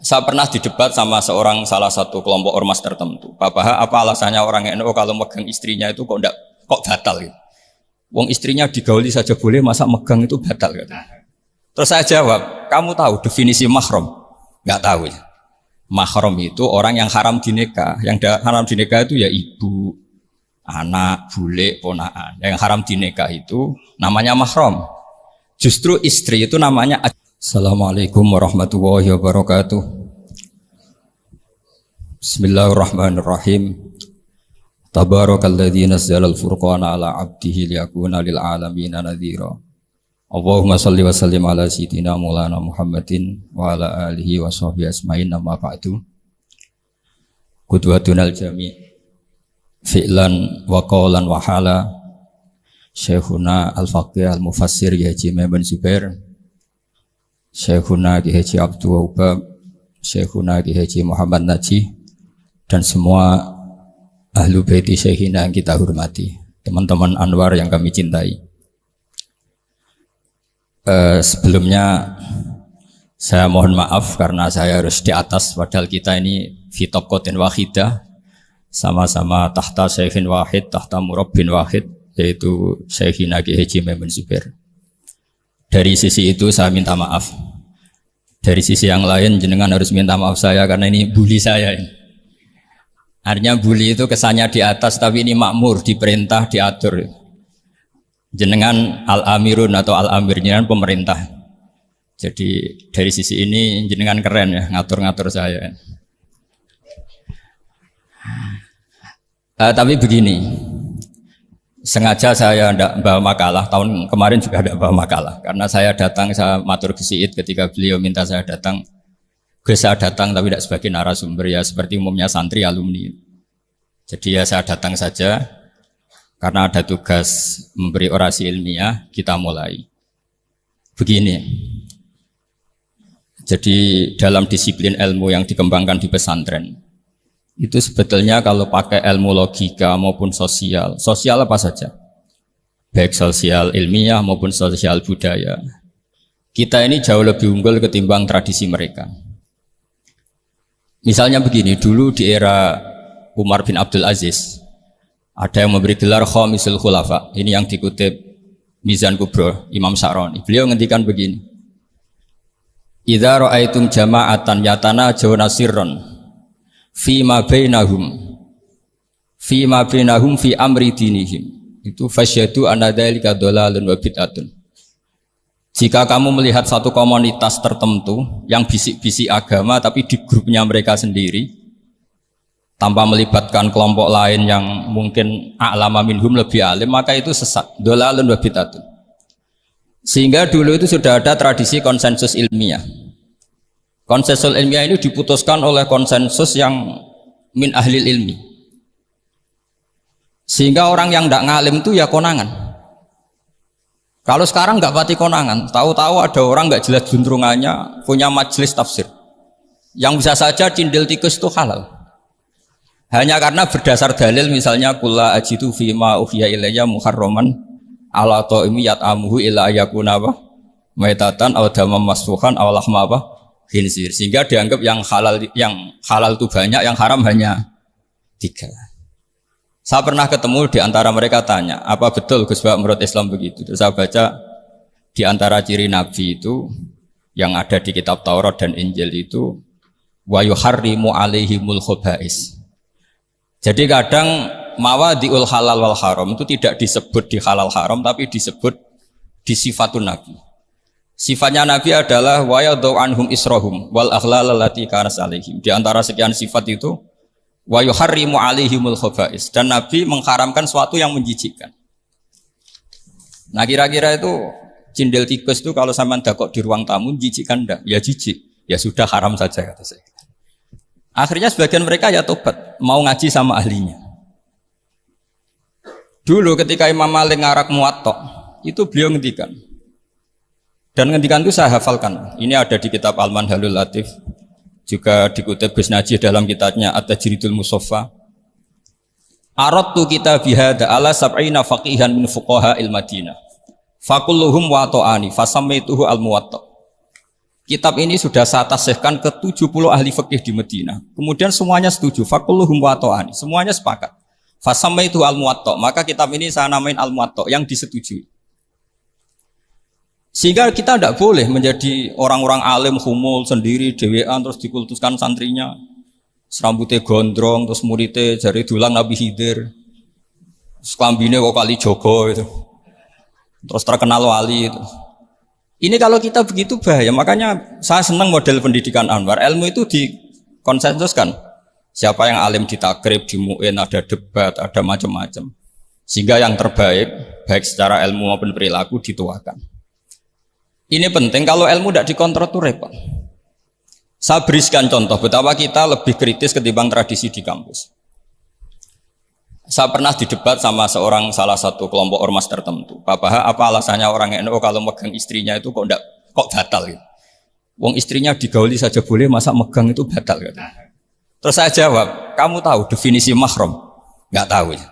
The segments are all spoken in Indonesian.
Saya pernah didebat sama salah satu kelompok ormas tertentu. Pak Baha, apa alasannya orang NU kalau megang istrinya itu kok batal gitu? Wong istrinya digauli saja boleh, masa megang itu batal gitu. Terus saya jawab, kamu tahu definisi mahram? Enggak tahu ya. Mahram itu orang yang haram dinikah. Yang haram dinikah itu ya ibu, anak, bule, ponakan. Yang haram dinikah itu namanya mahram. Justru istri itu namanya. Assalamualaikum warahmatullahi wabarakatuh. Bismillahirrahmanirrahim. Tabarakalladzi nazzala al-furqana ala 'abdihi liyakuna lil 'alamin nadhira. Allahumma shalli wa sallim ala sayyidina Maulana Muhammadin wa ala alihi wa sahbihi asma'in, amma ba'du. Qudwatunal jami' fi'lan wa qawlan wa hala Syekhuna al-faqih al-mufassir Haji Maimun Zubair, Syekhuna Ki Haji Abdul Wahab, Syekhuna Ki Haji Muhammad Najih, dan semua ahlu baiti Syekhina yang kita hormati, teman-teman Anwar yang kami cintai. Sebelumnya saya mohon maaf karena saya harus di atas, padahal kita ini fi tabqatin wahidah, sama-sama tahta Syekhin wahid, tahta murabbin wahid, yaitu Syekhina Ki Haji Maimun Zubair. Dari sisi itu saya minta maaf. Dari sisi yang lain jenengan harus minta maaf saya karena ini bully saya ini. Artinya bully itu kesannya di atas, tapi ini makmur, diperintah, diatur. Jenengan al-amirun atau al-amir, jenengan pemerintah. Jadi dari sisi ini jenengan keren ya, ngatur-ngatur saya. Tapi begini, sengaja saya tidak bawa makalah, tahun kemarin juga tidak bawa makalah. Karena saya datang, saya matur ke Siid ketika beliau minta saya datang. Saya datang tapi tidak sebagai narasumber, ya seperti umumnya santri alumni. Jadi ya saya datang saja karena ada tugas memberi orasi ilmiah. Kita mulai begini. Jadi dalam disiplin ilmu yang dikembangkan di pesantren itu sebetulnya kalau pakai ilmu logika maupun sosial apa saja, baik sosial ilmiah maupun sosial budaya, kita ini jauh lebih unggul ketimbang tradisi mereka. Misalnya begini, dulu di era Umar bin Abdul Aziz ada yang memberi gelar Khamisul Khulafa. Ini yang dikutip Mizan Kubro Imam Sa'roni. Beliau ngendikan begini, idza ra'aitum jama'atan yatanajawna sirran fi ma bainahum fi amri dinihim, itu fasyadu anna dzalika dhalalun wa bid'atun. Jika kamu melihat satu komunitas tertentu yang bisik-bisik agama tapi di grupnya mereka sendiri tanpa melibatkan kelompok lain yang mungkin a'lama minhum, lebih alim, maka itu sesat, dhalalun wa bid'atun. Sehingga dulu itu sudah ada tradisi konsensus ilmiah. Konsensus ilmiah ini diputuskan oleh konsensus yang min ahlil ilmi. Sehingga orang yang tidak ngalim itu ya konangan. Kalau sekarang nggak pati konangan, tahu-tahu ada orang nggak jelas juntrungannya punya majelis tafsir, yang bisa saja cindil tikus itu halal, hanya karena berdasar dalil misalnya kula ajidu fima uhiya ilayya muharraman ala ta'imi yat'amuhu illa yakuna maitatan aw damam masfuhan aw lahma khinzir, sehingga dianggap yang halal itu banyak, yang haram hanya 3. Saya pernah ketemu di antara mereka, tanya, apa betul Gus Bak menurut Islam begitu? Terus saya baca di antara ciri Nabi itu yang ada di kitab Taurat dan Injil itu wa yuharrimu alaihimul khaba'is. Jadi kadang mawadi'ul halal wal haram itu tidak disebut di halal haram, tapi disebut di sifatun Nabi. Sifatnya Nabi adalah wa yadau anhum israhum wal aghlal allati kanat alaihim. Di antara sekian sifat itu wa yuharrimu alaihimul khaba'is, dan Nabi mengharamkan sesuatu yang menjijikkan. Nah kira-kira itu cindil tikus itu kalau sampean dakok di ruang tamu jijikkan enggak? Ya jijik, ya sudah haram saja kata saya. Akhirnya sebagian mereka ya tobat, mau ngaji sama ahlinya. Dulu ketika Imam Malik ngarak Muwatta, itu beliau ngendikan. Dan ngendikan itu saya hafalkan. Ini ada di kitab Al-Manhalul Latif. Juga dikutip Gus Najih dalam kitabnya At-Tajridul Musaffa. Aradtu kitabi hadza ala sab'ina faqihan min fuqaha il-Madinah. Fakulluhum wa ta'ani fasammaituhu al-Muwatta. Kitab ini sudah saya tasihkan ke 70 ahli fikih di Madinah. Kemudian semuanya setuju. Fakulluhum wa ta'ani. Semuanya sepakat. Fasamaitu al-Muwatta'. Maka kitab ini saya namain al-Muwatta' yang disetujui. Sehingga kita tidak boleh menjadi orang-orang alim humul sendiri, dewean terus dikultuskan santrinya. Serambutnya gondrong, terus muridnya jari dulang Nabi Khidir. Sekambine kok kali Jogo itu. Terus terkenal wali itu. Ini kalau kita begitu bahaya. Makanya saya senang model pendidikan Anwar. Ilmu itu dikonsensuskan. Siapa yang alim di takrib, di mu'in, ada debat, ada macam-macam. Sehingga yang terbaik, baik secara ilmu maupun perilaku dituakan. Ini penting, kalau ilmu tidak dikontrol itu repot. Saya berikan contoh betapa kita lebih kritis ketimbang tradisi di kampus. Saya pernah didebat sama salah satu kelompok ormas tertentu. Pak Paha, apa alasannya orang NU kalau megang istrinya itu kok batal gitu? Wong istrinya digauli saja boleh, masa megang itu batal gitu. Terus saya jawab, kamu tahu definisi mahram? Enggak tahu ya.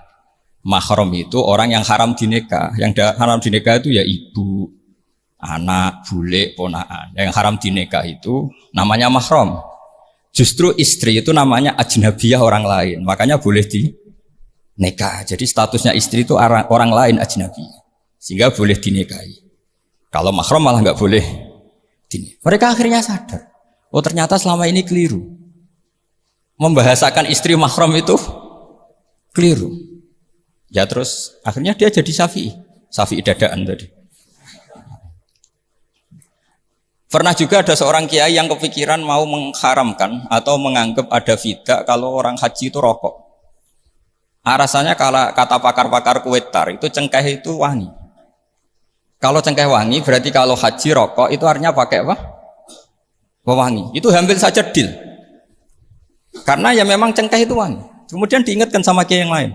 Mahram itu orang yang haram dinikah. Yang haram dinikah itu ya ibu, anak, bule, ponaan. Yang haram dinikah itu namanya mahram. Justru istri itu namanya ajnabiyah, orang lain. Makanya boleh nikah. Jadi statusnya istri itu orang lain ajnabi. Sehingga boleh dinikahi. Kalau mahram malah nggak boleh dinikahi. Mereka akhirnya sadar. Oh ternyata selama ini keliru. Membahasakan istri mahram itu keliru. Ya terus akhirnya dia jadi syafi'i. Syafi'i dadaan tadi. Pernah juga ada seorang kiai yang kepikiran mau mengharamkan atau menganggap ada fidah kalau orang haji itu rokok. Rasanya kalau kata pakar-pakar kuetar itu cengkeh itu wangi. Kalau cengkeh wangi berarti kalau haji rokok itu artinya pakai apa? Wangi. Itu hampir saja deal. Karena ya memang cengkeh itu wangi. Kemudian diingatkan sama kiai yang lain.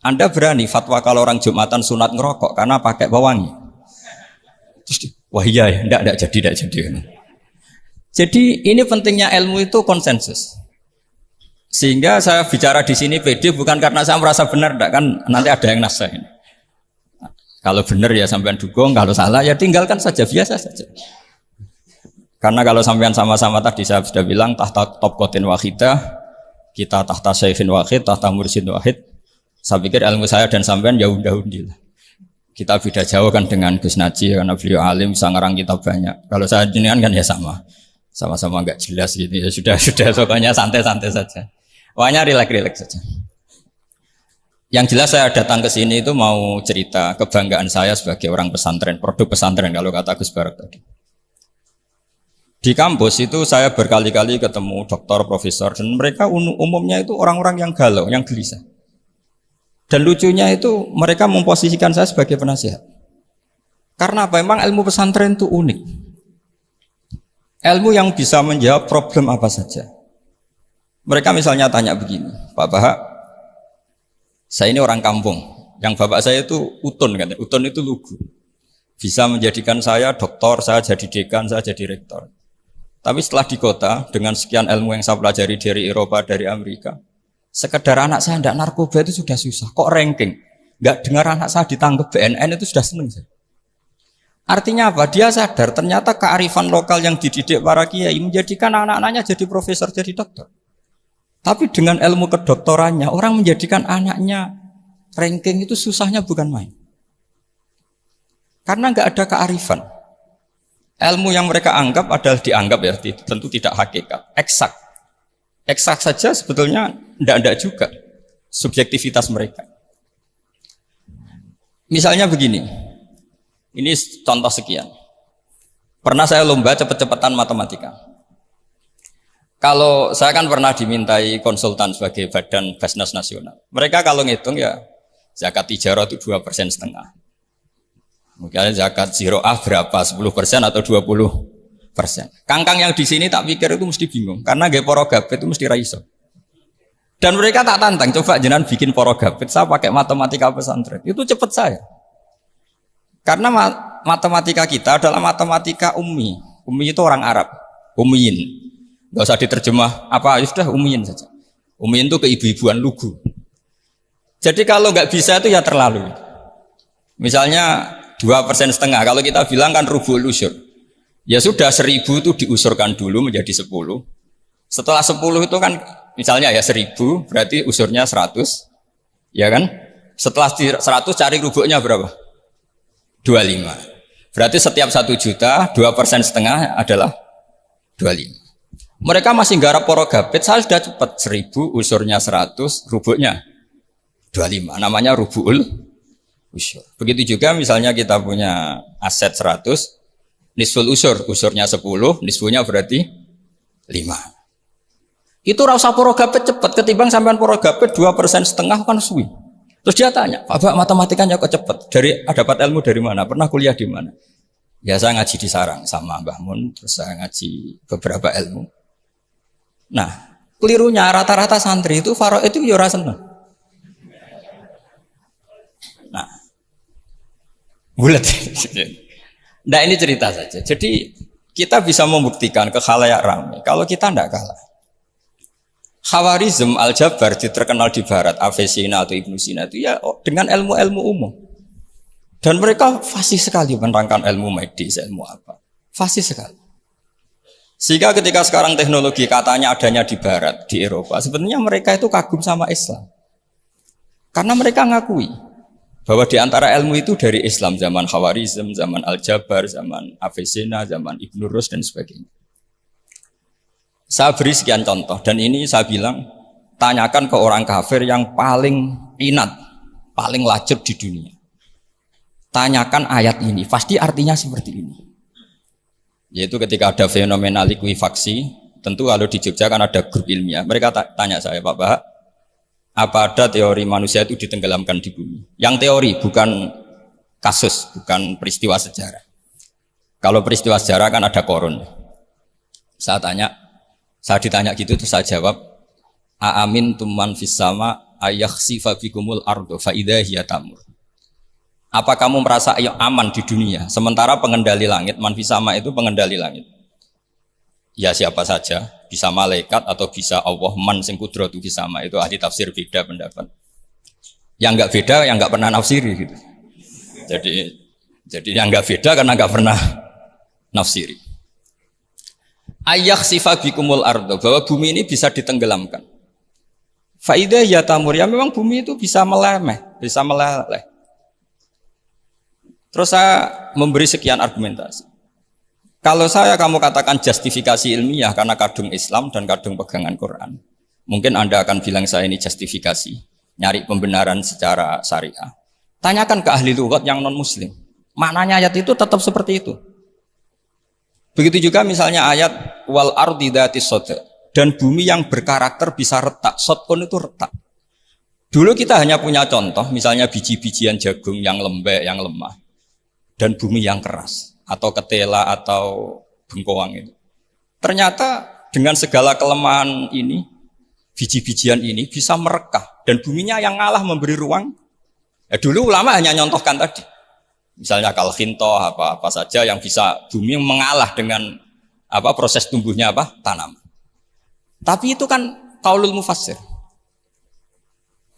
Anda berani fatwa kalau orang Jumatan sunat ngerokok karena pakai pewangi? Terus wah iya ya, enggak jadi. Jadi ini pentingnya ilmu itu konsensus. Sehingga saya bicara di sini pede bukan karena saya merasa benar, enggak, kan nanti ada yang nasehatin. Kalau benar ya sampean dukung, kalau salah ya tinggalkan saja, biasa saja. Karena kalau sampean sama-sama tadi saya sudah bilang tahta topkotin wahidah, kita tahta syekhin wahid, tahta mursyid wahid. Saya pikir ilmu saya dan sampean ya udah-undi lah. Kita beda jauh kan dengan Gus Naji karena beliau alim bisa ngarang kitab banyak. Kalau saya jenengan kan ya sama-sama enggak jelas gitu ya sudah pokoknya santai-santai saja. Pokoknya rileks saja. Yang jelas saya datang ke sini itu mau cerita kebanggaan saya sebagai orang pesantren, produk pesantren kalau kata Gus Barak tadi. Di kampus itu saya berkali-kali ketemu dokter, profesor, dan mereka umumnya itu orang-orang yang galau, yang gelisah. Dan lucunya itu mereka memposisikan saya sebagai penasihat. Karena apa? Memang ilmu pesantren itu unik. Ilmu yang bisa menjawab problem apa saja. Mereka misalnya tanya begini, Pak Bahak, saya ini orang kampung, yang bapak saya itu utun kan, utun itu lugu. Bisa menjadikan saya doktor, saya jadi dekan, saya jadi rektor. Tapi setelah di kota, dengan sekian ilmu yang saya pelajari dari Eropa, dari Amerika, sekedar anak saya tidak narkoba itu sudah susah. Kok ranking? Nggak dengar anak saya ditangkap BNN itu sudah seneng saya. Artinya apa? Dia sadar ternyata kearifan lokal yang dididik para kiai menjadikan anak-anaknya jadi profesor, jadi dokter. Tapi dengan ilmu kedoktorannya, orang menjadikan anaknya ranking itu susahnya bukan main. Karena nggak ada kearifan. Ilmu yang mereka anggap adalah dianggap ya, tentu tidak hakikat, eksak. Eksak saja sebetulnya tidak juga subjektivitas mereka. Misalnya begini, ini contoh sekian. Pernah saya lomba cepet-cepetan matematika. Kalau saya kan pernah dimintai konsultan sebagai badan Basnas Nasional. Mereka kalau ngitung ya zakat tijarah itu 2,5%. Mungkin zakat ziro'ah berapa? 10% atau 20%. Kangkang yang di sini tak pikir itu mesti bingung karena gaya porogabit itu mesti raiso. Dan mereka tak tantang, coba jenengan bikin porogabit, saya pakai matematika pesantren. Itu cepat saya. Karena matematika kita adalah matematika ummi. Ummi itu orang Arab, ummiyin. Gak usah diterjemah apa, ya sudah ummiyin saja. Ummiyin itu keibu-ibuan lugu. Jadi kalau nggak bisa itu ya terlalu. Misalnya 2,5%, kalau kita bilang kan rubul usyur. Ya sudah 1000 itu diusurkan dulu menjadi 10. Setelah 10 itu kan misalnya ya 1000 berarti usurnya 100. Ya kan? Setelah 100 cari rubuknya berapa? 25. Berarti setiap 1 juta 2,5% adalah 25. Mereka masih garap porogabit, saya sudah cepat 1000 usurnya 100, rubuknya 25. Namanya rubuul usur. Begitu juga misalnya kita punya aset 100, nisful usurnya 10, nisfunya berarti 5. Itu rasa porogabit cepat ketimbang sampean porogabit 2,5% kan suwi. Terus dia tanya, Pak matematikanya kok cepat? Dapat ilmu dari mana? Pernah kuliah di mana? Ya saya ngaji di sarang sama Mbah Mun, terus saya ngaji beberapa ilmu. Nah, kelirunya rata-rata santri itu faro itu ya ora seneng. Nah, bulat. Nah ini cerita saja. Jadi kita bisa membuktikan ke khalayak ramai kalau kita tidak kalah. Khawarizm Al-Jabar terkenal di barat, Avicenna atau Ibnu Sina itu ya dengan ilmu-ilmu umum. Dan mereka fasih sekali menerangkan ilmu medis, ilmu apa. Fasih sekali. Sehingga ketika sekarang teknologi katanya adanya di barat, di Eropa, sebenarnya mereka itu kagum sama Islam. Karena mereka ngakui bahwa di antara ilmu itu dari Islam, zaman Khawarizm, zaman Al-Jabar, zaman Avicenna, zaman Ibnu Rus dan sebagainya. Saya beri sekian contoh dan ini saya bilang tanyakan ke orang kafir yang paling inat, paling lajab di dunia. Tanyakan ayat ini, pasti artinya seperti ini. Yaitu ketika ada fenomena likuifaksi, tentu kalau di Jogja kan ada grup ilmiah. Mereka tanya saya, Pak Bahak, apa ada teori manusia itu ditenggelamkan di bumi? Yang teori, bukan kasus, bukan peristiwa sejarah. Kalau peristiwa sejarah kan ada korun. Saya ditanya gitu terus saya jawab, Aamin tuman fis sama ayakhsifa bikumul ardo fa idza hiya tamur. Apa kamu merasa aman di dunia sementara pengendali langit, man fis sama itu pengendali langit. Ya siapa saja, bisa malaikat atau bisa Allah, man sing kudratu fis sama, itu ahli tafsir beda pendapat. Yang enggak beda yang enggak pernah nafsiri gitu. Jadi yang enggak beda karena enggak pernah nafsiri. Ayah sifat bikumul ardo, bahwa bumi ini bisa ditenggelamkan. Faidah ya tamur, ya memang bumi itu bisa meleleh. Terus saya memberi sekian argumentasi. Kalau kamu katakan justifikasi ilmiah karena kadung Islam dan kadung pegangan Quran, mungkin Anda akan bilang saya ini justifikasi, nyari pembenaran secara syariah. Tanyakan ke ahli lughat yang non Muslim, maknanya ayat itu tetap seperti itu. Begitu juga misalnya ayat wal ardi dzatis sodq, dan bumi yang berkarakter bisa retak. Sodqun itu retak. Dulu kita hanya punya contoh, misalnya biji-bijian jagung yang lembek, yang lemah, dan bumi yang keras, atau ketela atau bengkoang itu. Ternyata dengan segala kelemahan ini, biji-bijian ini bisa merekah, dan buminya yang ngalah memberi ruang. Ya, dulu ulama hanya nyontohkan tadi. Misalnya kalkhinto apa saja yang bisa bumi mengalah dengan proses tumbuhnya tanam. Tapi itu kan qaulul mufassir.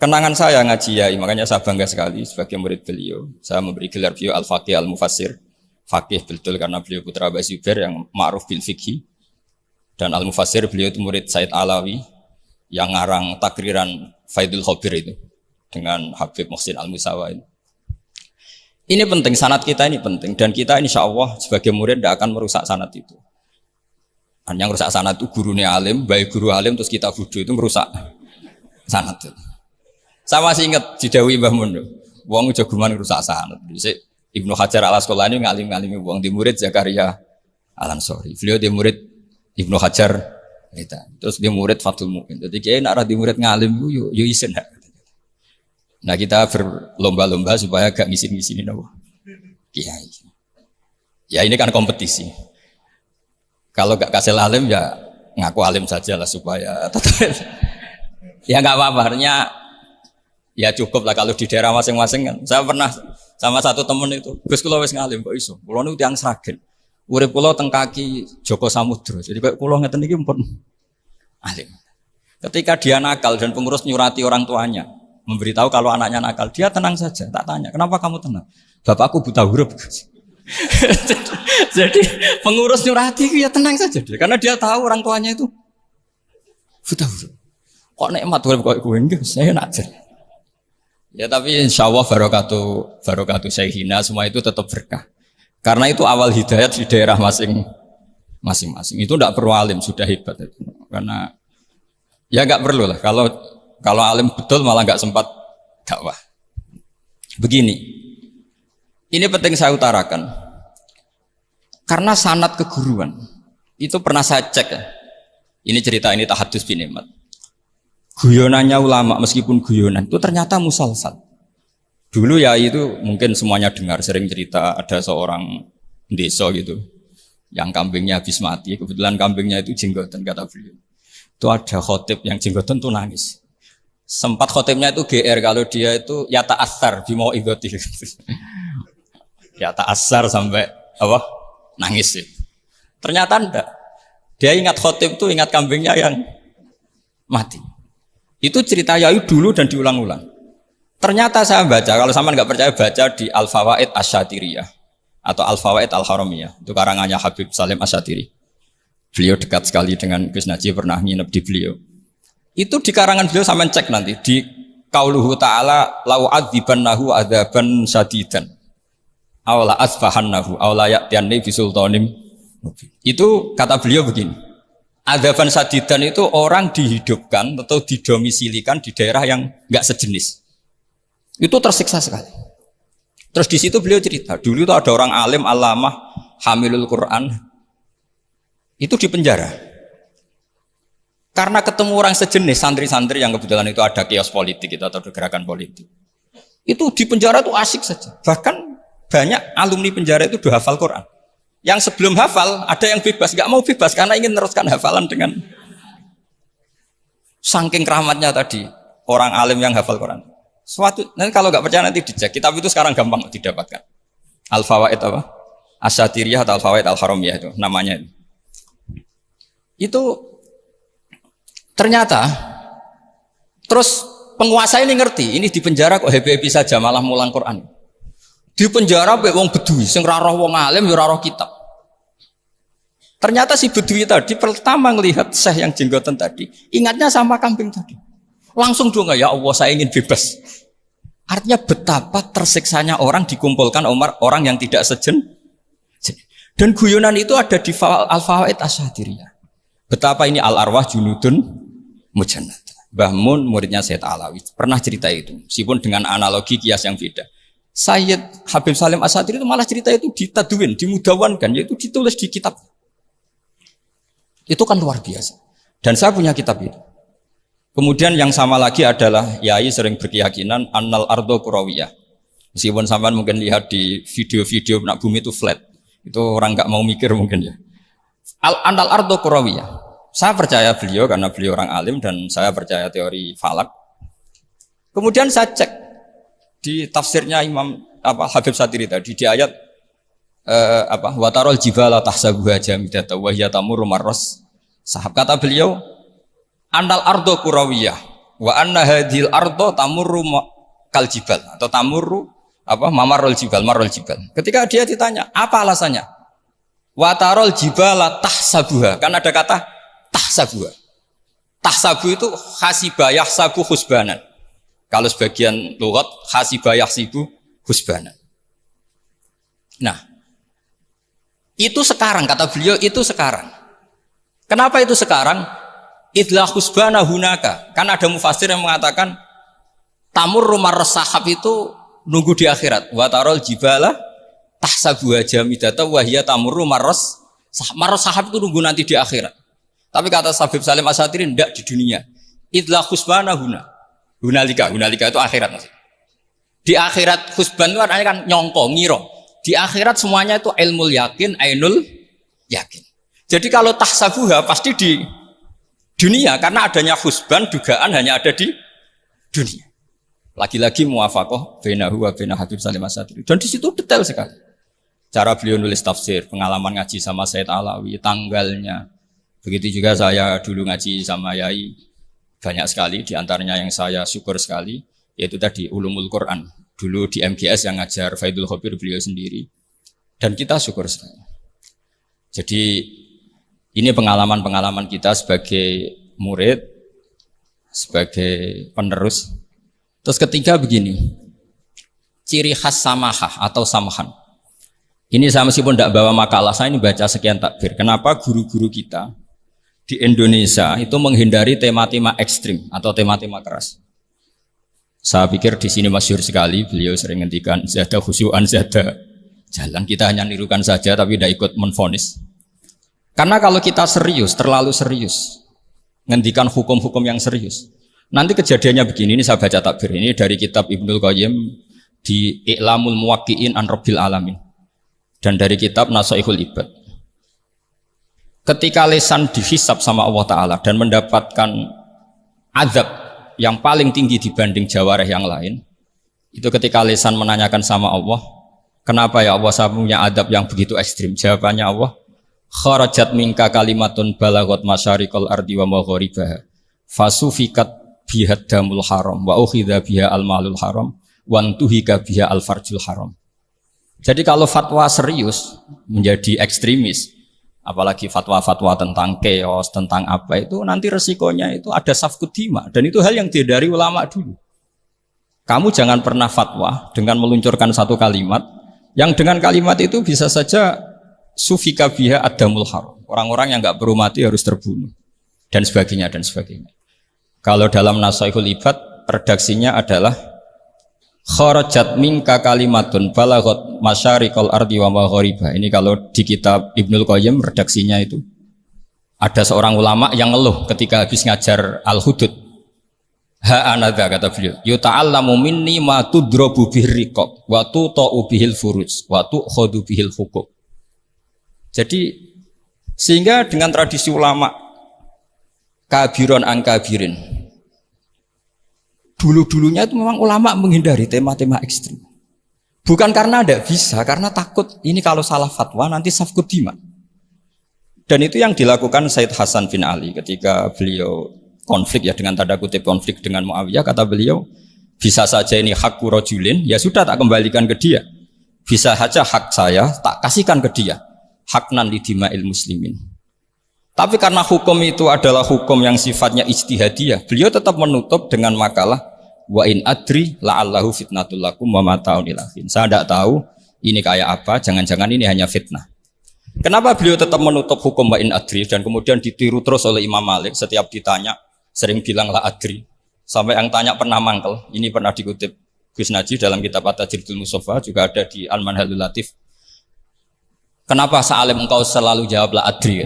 Kenangan saya ngaji Yai, makanya saya bangga sekali sebagai murid beliau. Saya memberi gelar beliau Al-Faqih Al-Mufassir. Faqih betul karena beliau putra Abu Zubair yang ma'ruf bil fiqhi. Dan Al-Mufassir beliau itu murid Said Alawi yang ngarang takriran Faidul Khabir itu dengan Habib Muhsin Al-Musawa itu. Ini penting, sanad kita ini penting. Dan kita insya Allah sebagai murid tidak akan merusak sanad itu. Dan yang merusak sanad itu gurunya alim, baik guru alim terus kita bodoh itu merusak sanad itu. Saya masih ingat didawi Mbah Mun, wong jagungan merusak sanad. Ibnu Hajar Al-Asqalani ngalim-ngalimi wong di murid Zakaria Al-Ansori. Beliau di murid Ibnu Hajar terus di murid Fathul Mu'in. Jadi kiai nak di murid ngalim yo isen. Nah kita berlomba-lomba supaya gak ngisin-ngisinin apa? Kiai. Ya ini kan kompetisi. Kalau gak kasih alim ya ngaku alim saja lah supaya ya gak apa-apa. Artinya ya cukup lah kalau di daerah masing-masing kan. Saya pernah sama satu temen itu, Gus kula wis ngalim kok iso. Kula niku tiyang Sragen. Urip kula teng kaki Joko Samudra. Jadi kok kula ngeten iki pun alim. Ketika dia nakal dan pengurus nyurati orang tuanya, memberitahu kalau anaknya nakal, dia tenang saja, tak tanya, kenapa kamu tenang? Bapakku buta huruf. Jadi pengurus nyurati ya tenang saja dia, karena dia tahu orang tuanya itu buta huruf. Kok nikmat kok gue enggak, saya najar. Ya tapi insya Allah barokatuh Syekhina semua itu tetap berkah. Karena itu awal hidayat di daerah masing-masing. Itu tidak perlu alim, sudah hebat itu. Karena ya nggak perlu lah. Kalau alim betul malah nggak sempat dakwah. Begini, ini penting saya utarakan. Karena sanad keguruan itu pernah saya cek ya. Ini cerita ini tahadus bin nikmat. Guyonannya ulama meskipun guyonan itu ternyata musalsal. Dulu ya itu mungkin semuanya dengar sering cerita ada seorang desa gitu yang kambingnya habis mati. Kebetulan kambingnya itu jenggotan kata beliau. Itu ada khotib yang jenggotan tuh nangis. Sempat khotibnya itu GR kalau dia itu ya ta'assar bimau idoti. Ya ta'assar sampai apa? Nangis sih. Ternyata enggak. Dia ingat khotib itu ingat kambingnya yang mati. Itu cerita Yai dulu dan diulang-ulang. Ternyata saya baca, kalau sama nggak percaya baca di Al-Fawaid Asyatiriyah atau Al-Fawaid Al-Haramiyah. Itu karangannya Habib Salim Asyatiri. Beliau dekat sekali dengan Gus Najib, pernah nginep di beliau. Itu di karangan beliau sama cek nanti di Qauluhu Ta'ala lau adzibannahu adzaban syadidan aw la asfahannahu aw la ya'tiyanni bisultanim. Itu kata beliau begini. Adzaban syadidan itu orang dihidupkan atau didomisilikan di daerah yang enggak sejenis. Itu tersiksa sekali. Terus di situ beliau cerita, dulu itu ada orang alim alamah hamilul Quran itu di penjara. Karena ketemu orang sejenis santri-santri yang kebetulan itu ada kios politik itu atau gerakan politik. Itu di penjara itu asik saja. Bahkan banyak alumni penjara itu udah hafal Quran. Yang sebelum hafal ada yang bebas, nggak mau bebas karena ingin meneruskan hafalan dengan saking keramatnya tadi orang alim yang hafal Quran. Nanti kalau nggak percaya nanti dicek. Kitab itu sekarang gampang didapatkan. Al-Fawaid apa? Asyatiriyah atau Al-Fawaid Al-Haramiyah itu namanya. Itu ternyata terus penguasa ini ngerti, ini di penjara kok happy-happy saja malah mulang Quran. Di penjara mbek wong bedui sing ora roh wong alim ya ora roh kitab. Ternyata si bedui tadi pertama melihat syekh yang jenggotan tadi, ingatnya sama kambing tadi. Langsung dong ya Allah saya ingin bebas. Artinya betapa tersiksanya orang dikumpulkan orang yang tidak sejen. Dan guyonan itu ada di Al-Fawaid Asyatiriyah. Betapa ini al-arwah junudun mujannad. Mbah Mun muridnya Sayyid Alawi pernah cerita itu, meskipun dengan analogi kias yang beda. Sayyid Habib Salim Asyatiri itu malah cerita itu ditadwin, dimudawankan, yaitu ditulis di kitab. Itu kan luar biasa. Dan saya punya kitab itu. Kemudian yang sama lagi adalah Yai sering berkeyakinan annal ardo kurawiyah. Meskipun sampean mungkin lihat di video-video nak bumi itu flat. Itu orang nggak mau mikir mungkin ya. Annal ardo kurawiyah. Saya percaya beliau karena beliau orang alim dan saya percaya teori falak. Kemudian saya cek di tafsirnya Imam Habib Satiri tadi di ayat watarol jibala tahsabuha jamidata wa hiya tamurru marras sahab. Kata beliau annal ardo kurawiyah wa anna hadhil ardo tamurru kal jibal atau tamurru mamarul jibal marul jibal. Ketika dia ditanya apa alasannya, watarol jibala tahsabuha, kan ada kata tahsabuha. Tahsabu itu hasiba yahsabu husbanan. Kalau sebagian lughat hasiba yahsibu husbanan. Nah, itu sekarang kata beliau itu sekarang. Kenapa itu sekarang? Idlah husbana hunaka. Kan ada mufassir yang mengatakan tamur rumah sahab itu nunggu di akhirat. Wa tarol jibala tahsabu jamidata wa hiya tamurru marras sahab itu nunggu nanti di akhirat. Tapi kata Habib Salim Asyatiri tidak di dunia. Idlah husbana hunalika itu akhirat maksudnya. Di akhirat husban itu artinya kan nyongko, ngiro. Di akhirat semuanya itu ilmul yakin, ainul yakin. Jadi kalau tahsabuha pasti di dunia karena adanya husban dugaan hanya ada di dunia. Lagi-lagi muwafaqah bainahu wa bain Habib Salim Asyatiri. Dan di situ detail sekali. Cara beliau nulis tafsir, pengalaman ngaji sama Sayyid Alawi, tanggalnya. Begitu juga saya dulu ngaji sama Yai banyak sekali, di antaranya yang saya syukur sekali yaitu tadi Ulumul Quran. Dulu di MGS yang ngajar Faidul Khobir beliau sendiri. Dan kita syukur sekali. Jadi ini pengalaman-pengalaman kita sebagai murid, sebagai penerus. Terus ketiga begini, ciri khas samahah atau samahan. Ini saya meskipun tidak bawa makalah, saya ini baca sekian takbir. Kenapa guru-guru kita di Indonesia itu menghindari tema-tema ekstrim atau tema-tema keras? Saya pikir di sini masyhur sekali, beliau sering ngendikan zada khusyu'an zada. Jalan kita hanya nirukan saja tapi tidak ikut menvonis. Karena kalau kita serius, terlalu serius, ngendikan hukum-hukum yang serius, nanti kejadiannya begini. Ini saya baca takbir ini dari kitab Ibnul Qayyim di I'lamul Muwaqqi'in an Rabbil Alamin dan dari kitab Nasaihul Ibad. Ketika lisan dihisab sama Allah Ta'ala dan mendapatkan azab yang paling tinggi dibanding jawareh yang lain, itu ketika lisan menanyakan sama Allah, kenapa ya Allah saya punya adab yang begitu ekstrim? Jawabannya Allah, kharajat minka kalimatun balagot masyariqal ardi wa magharibaha fasufikat biha damul haram wa ukhidha biha al-malul haram wa antuhika biha al-farjul haram. Jadi kalau fatwa serius menjadi ekstremis, apalagi fatwa-fatwa tentang chaos, tentang apa itu, nanti resikonya itu ada safkud dima, dan itu hal yang dihindari ulama dulu. Kamu jangan pernah fatwa dengan meluncurkan satu kalimat yang dengan kalimat itu bisa saja sufika biha adamul haram. Orang-orang yang enggak perlu mati harus terbunuh dan sebagainya dan sebagainya. Kalau dalam Nasaihul Ibad redaksinya adalah kharajat minka kalimatun balagot masyariqal ardi wa maghariba. Ini kalau di kitab Ibnul Qayyim redaksinya itu ada seorang ulama yang ngeluh ketika habis ngajar Al-Hudud. Ha'anadha kata beliau, yuta'allamu minni ma tudrabu bihir riqab wa tuta'u bihil furuj wa tu'khodu bihil hukum. Jadi sehingga dengan tradisi ulama kabiron an kabirin, dulu-dulunya itu memang ulama menghindari tema-tema ekstrim. Bukan karena tidak bisa, karena takut ini kalau salah fatwa nanti safkud dima. Dan itu yang dilakukan Said Hasan bin Ali ketika beliau konflik, ya dengan tanda kutip konflik dengan Muawiyah. Kata beliau, bisa saja ini hak rajulin, ya sudah tak kembalikan ke dia. Bisa saja hak saya tak kasihkan ke dia, haknan lidima'il muslimin. Tapi karena hukum itu adalah hukum yang sifatnya ijtihadiyah, beliau tetap menutup dengan makalah wa in adri la'allahu fitnatul lakum wa mata'un ilahin. Saya tidak tahu ini kayak apa, jangan-jangan ini hanya fitnah. Kenapa beliau tetap menutup hukum wa in adri dan kemudian ditiru terus oleh Imam Malik? Setiap ditanya sering bilang la adri, sampai yang tanya pernah mangkel. Ini pernah dikutip Gus Najih dalam kitab At-Tajridul Mustafa, juga ada di Al-Manhalul Latif. Kenapa sa'alim engkau selalu jawab la adri?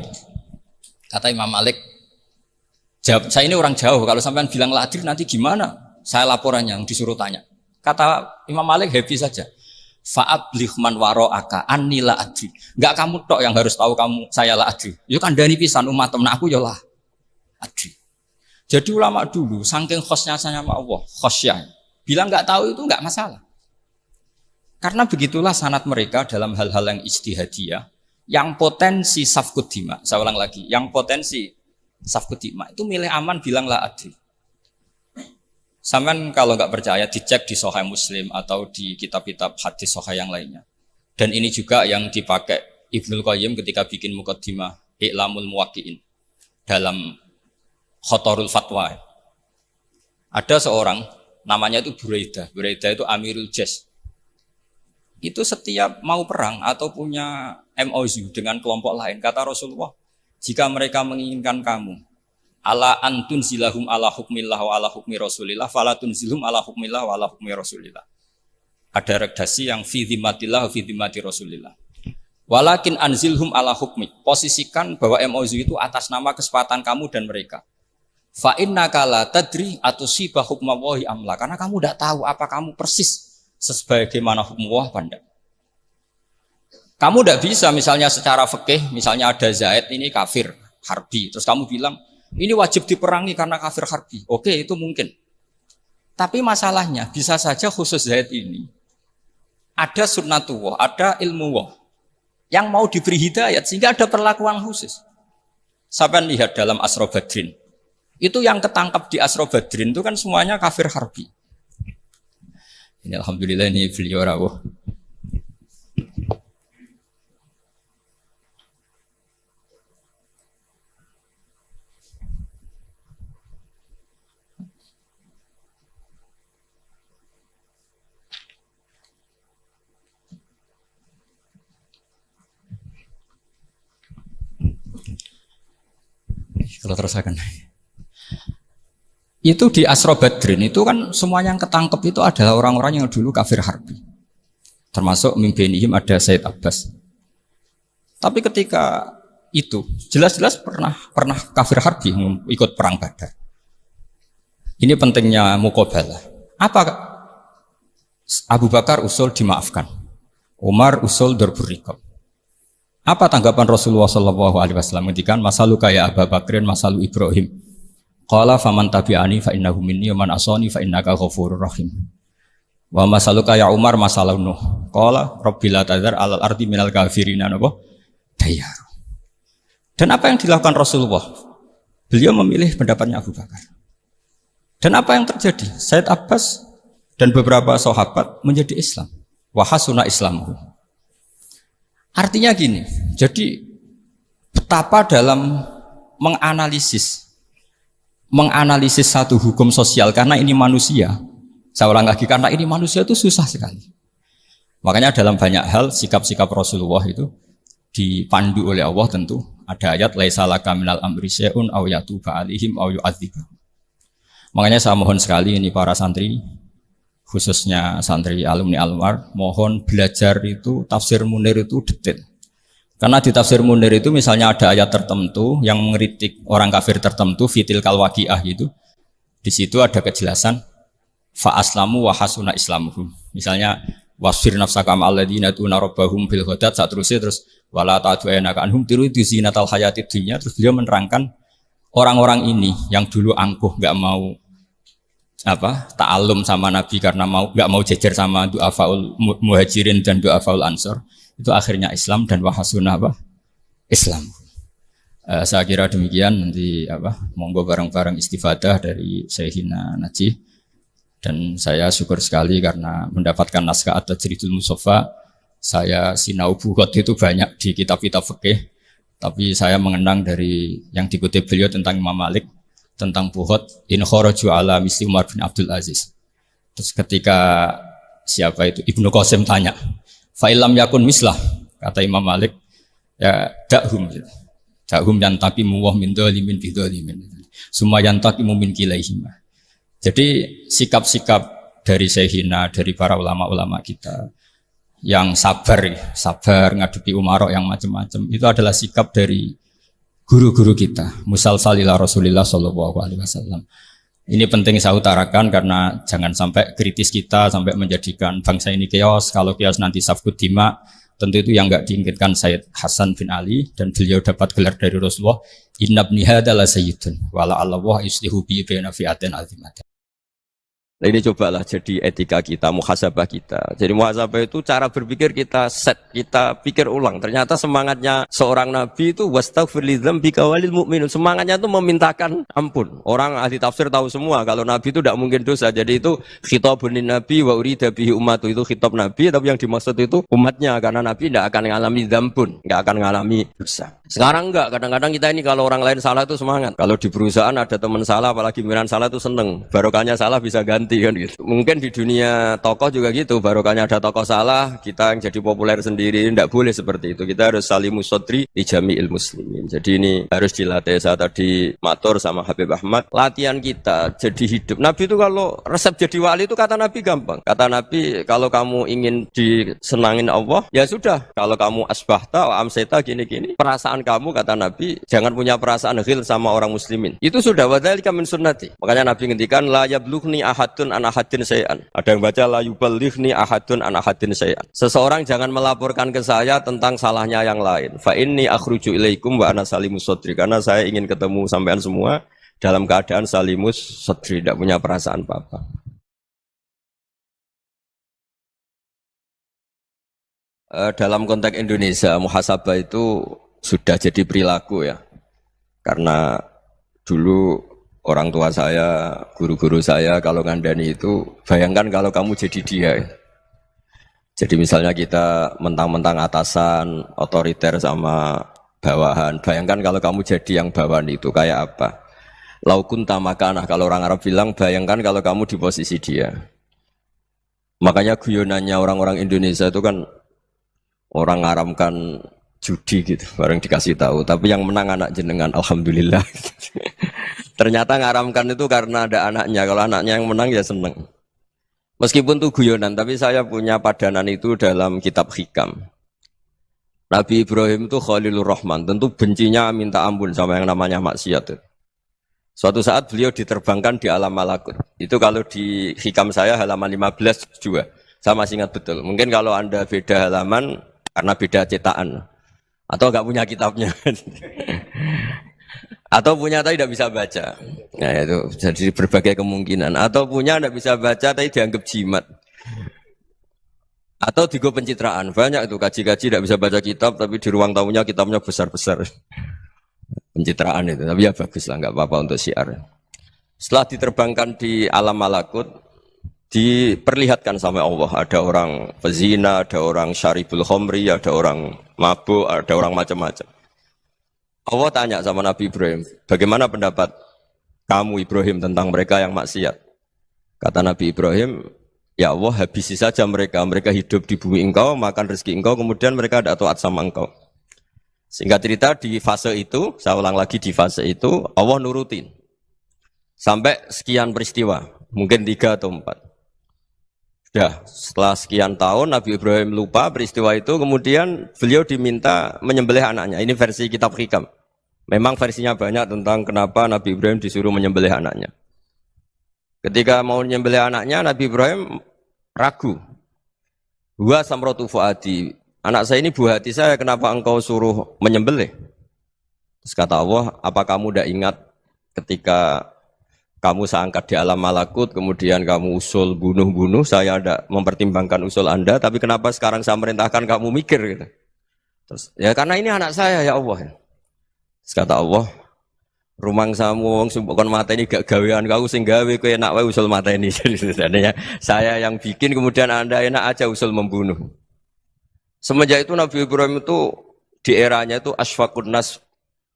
Kata Imam Malik, jawab, saya ini orang jauh, kalau sampean bilang la adri nanti gimana? Saya laporannya yang disuruh tanya. Kata Imam Malik happy saja. Fa'abligh man wara'aka anni la adri. Enggak kamu tok yang harus tahu kamu saya la adri. Yo kandhani pisan umat temen aku yo la adri. Jadi ulama dulu saking khosnya sama Allah, khosyah. Bilang enggak tahu itu enggak masalah. Karena begitulah sanad mereka dalam hal-hal yang ijtihadiyah yang potensi safkud dima. Saya ulang lagi, yang potensi safkud dima itu milih aman bilang la adri. Sampean kalau nggak percaya dicek di Sahih Muslim atau di kitab-kitab hadis sahih yang lainnya. Dan ini juga yang dipakai Ibnul Qayyim ketika bikin muqaddimah I'lamul Muwaqqi'in dalam Khotorul Fatwa. Ada seorang namanya itu Buraidah. Buraidah itu Amirul Jaish. Itu setiap mau perang atau punya MOU dengan kelompok lain, kata Rasulullah, jika mereka menginginkan kamu ala antun zilahum ala hukmillah wa ala hukmi rasulillah falatun zilhum ala hukmillah wa ala hukmi rasulillah. Ada redaksi yang fi dhimmatillah wa fi dhimmati rasulillah. Walakin anzilhum ala hukmi. Posisikan bahwa MOU itu atas nama kesepakatan kamu dan mereka. Fa innaka la tadri atusiba hukmallahi amla. Karena kamu tidak tahu apa kamu persis sebagaimana hukum Allah pada. Kamu tidak bisa misalnya secara fikih, misalnya ada Zaid ini kafir harbi, terus kamu bilang ini wajib diperangi karena kafir harbi. Oke, itu mungkin. Tapi masalahnya bisa saja khusus Zaid ini ada sunnatullah, ada ilmu Allah yang mau diberi hidayat sehingga ada perlakuan khusus. Sampai lihat dalam Asra Badrin. Itu yang ketangkap di Asra Badrin itu kan semuanya kafir harbi. Ini alhamdulillah ini beliau rawuh. terus akan. Itu di Asra Badrin itu kan semuanya yang ketangkep itu adalah orang-orang yang dulu kafir harbi. Termasuk mimpinihim ada Said Abbas. Tapi ketika itu jelas-jelas pernah kafir harbi ikut perang Badar. Ini pentingnya muqabalah. Apa Abu Bakar usul dimaafkan, Umar usul darbur riqab. Apa tanggapan Rasulullah sallallahu alaihi wasallam ketika masalu kaya Abu Bakrin masalu Ibrahim. Qala faman tabi'ani fa innahu minni wa man asani fa innaka ghafurur rahim. Wa masaluka ya Umar masalau Nuh. Qala rabbil tadzar alal ardi minal kafirina napa dayar. Dan apa yang dilakukan Rasulullah? Beliau memilih pendapatnya Abu Bakar. Dan apa yang terjadi? Said Abbas dan beberapa sahabat menjadi Islam. Wa hasuna islamuhu. Artinya gini, jadi betapa dalam menganalisis satu hukum sosial karena ini manusia. Saya ulang lagi, karena ini manusia itu susah sekali. Makanya dalam banyak hal sikap-sikap Rasulullah itu dipandu oleh Allah tentu. Ada ayat laisa laka minal amri syai'un aw yatuba alaihim aw yu'adzibahum. Makanya saya mohon sekali ini para santri, khususnya santri alumni Almar, mohon belajar itu tafsir Munir itu detail. Karena di tafsir Munir itu misalnya ada ayat tertentu yang mengkritik orang kafir tertentu fitil kalwaqiah gitu. Di situ ada kejelasan fa aslamu wa hasuna islamuhum. Misalnya wasfir nafsaka ma'al ladzina tuna rabbahum bil ghadat terus wala ta'du'ana anhum tiru zinatal hayatid dunya. Terus beliau menerangkan orang-orang ini yang dulu angkuh enggak mau ta'alum sama Nabi karena enggak mau jejer sama du'afaul muhajirin dan du'afaul ansor. Itu akhirnya Islam dan wahasuna Islam. Saya kira demikian, nanti monggo bareng-bareng istifadah dari Syekhina Najih. Dan saya syukur sekali karena mendapatkan naskah At-Tajridul Mushaffa. Saya sinau bughot itu banyak di kitab-kitab fikih, tapi saya mengenang dari yang dikutip beliau tentang Imam Malik, tentang bughot in kharaju ala misli Umar bin Abdul Aziz. Terus ketika siapa itu Ibnu Qasim tanya, fa'ilam yakun mislah, kata Imam Malik, ya dakhum yang tapi muwah min dhalimin bidhalimin. Semua yang tapi min kilaihima. Jadi sikap-sikap dari Syekhina, dari para ulama-ulama kita yang sabar ngadepi umarok yang macam-macam, itu adalah sikap dari guru-guru kita, musalsalila Rasulillah sallallahu alaihi wasallam. Ini penting saya utarakan karena jangan sampai kritis kita sampai menjadikan bangsa ini keos. Kalau keos nanti safkut dima, tentu itu yang enggak diinginkan Sayyid Hasan bin Ali, dan beliau dapat gelar dari Rasulullah, inna ibni hadza la sayyidun wa la Allah yuslihu bi baina fi'atin azimatin. Nah, ini cobalah jadi etika kita, muhasabah kita. Jadi muhasabah itu cara berpikir kita set, kita pikir ulang. Ternyata semangatnya seorang nabi itu wastaghfir lidzambika walil mu'minun. Semangatnya itu memintakan ampun. Orang ahli tafsir tahu semua kalau nabi itu tidak mungkin dosa. Jadi itu khitabun nabi wa urida bihi ummatu, itu khitab nabi, tapi yang dimaksud itu umatnya, karena nabi tidak akan mengalami dzambun, tidak akan mengalami dosa. Sekarang enggak, kadang-kadang kita ini kalau orang lain salah itu semangat. Kalau di perusahaan ada teman salah, apalagi pimpinan salah itu seneng. Barokahnya salah bisa ganti kan gitu. Mungkin di dunia tokoh juga gitu, barokahnya ada tokoh salah, kita yang jadi populer sendiri. Tidak boleh seperti itu. Kita harus salimus sodri di jami'il muslimin. Jadi ini harus dilatih. Saya tadi matur sama Habib Ahmad, latihan kita jadi hidup. Nabi itu kalau resep jadi wali itu kata Nabi gampang. Kata Nabi, kalau kamu ingin disenangin Allah, ya sudah. Kalau kamu asbahta wa amseta gini-gini, perasaan kamu, kata Nabi, jangan punya perasaan ghil sama orang muslimin. Itu sudah wadzalika min sunnati. Makanya Nabi ngendikan la yablughni ahadun an ahadin syai'an. Ada yang baca la yuballighni ahadun an ahadin syai'an. Seseorang jangan melaporkan ke saya tentang salahnya yang lain. Fa inni akhruju ilaikum wa ana salimus sadri. Karena saya ingin ketemu sampean semua dalam keadaan salimus sadri, tidak punya perasaan apa-apa. Dalam konteks Indonesia, muhasabah itu sudah jadi perilaku ya, karena dulu orang tua saya, guru-guru saya kalau ngandani itu, bayangkan kalau kamu jadi dia ya. Jadi misalnya kita mentang-mentang atasan, otoriter sama bawahan, bayangkan kalau kamu jadi yang bawahan itu kayak apa. Laukun tamakanah, kalau orang Arab bilang, bayangkan kalau kamu di posisi dia. Makanya guyonannya orang-orang Indonesia itu kan orang ngaramkan judi gitu, bareng dikasih tahu. Tapi yang menang anak jenengan, alhamdulillah. Ternyata ngaramkan itu karena ada anaknya. Kalau anaknya yang menang ya seneng. Meskipun itu guyonan, tapi saya punya padanan itu dalam kitab Hikam. Nabi Ibrahim itu Khalilur Rahman, tentu bencinya minta ampun sama yang namanya maksiat. Suatu saat beliau diterbangkan di alam malakut. Itu kalau di Hikam saya halaman 15 juga. Saya masih ingat betul. Mungkin kalau Anda beda halaman karena beda cetakan. Atau enggak punya kitabnya. Atau punya tapi tidak bisa baca. Nah itu jadi berbagai kemungkinan. Atau punya tidak bisa baca tapi dianggap jimat. Atau digo pencitraan, banyak itu kaji-kaji tidak bisa baca kitab, tapi di ruang tamunya kitabnya besar-besar. Pencitraan itu, tapi ya bagus lah, nggak apa-apa untuk syiar. Setelah diterbangkan di alam malakut, diperlihatkan sama Allah, ada orang pezina, ada orang syaribul khomri, ada orang mabuk, ada orang macam-macam. Allah tanya sama Nabi Ibrahim, bagaimana pendapat kamu Ibrahim tentang mereka yang maksiat? Kata Nabi Ibrahim, ya Allah, habisi saja mereka. Mereka hidup di bumi engkau, makan rezeki engkau, kemudian mereka tidak taat sama engkau. Singkat cerita, di fase itu, saya ulang lagi di fase itu, Allah nurutin. Sampai sekian peristiwa, mungkin 3 atau 4. Sudah, setelah sekian tahun, Nabi Ibrahim lupa peristiwa itu, kemudian beliau diminta menyembelih anaknya. Ini versi kitab Hikam. Memang versinya banyak tentang kenapa Nabi Ibrahim disuruh menyembelih anaknya. Ketika mau menyembelih anaknya, Nabi Ibrahim ragu. Wa samratu fuadi. Anak saya ini buah hati saya, kenapa engkau suruh menyembelih? Terus kata Allah, apa kamu tidak ingat ketika kamu saya angkat di alam malakut, kemudian kamu usul bunuh-bunuh, saya tidak mempertimbangkan usul Anda, tapi kenapa sekarang saya merintahkan kamu mikir? Gitu. Terus, ya karena ini anak saya ya Allah. Terus kata Allah, rumang samu wong sumpukon mateni gak gawean kau sing gawe kowe enak wae usul mateni. Jadi sebenarnya saya yang bikin kemudian Anda enak aja usul membunuh. Semenjak itu Nabi Ibrahim itu di eranya itu asfaqun nas,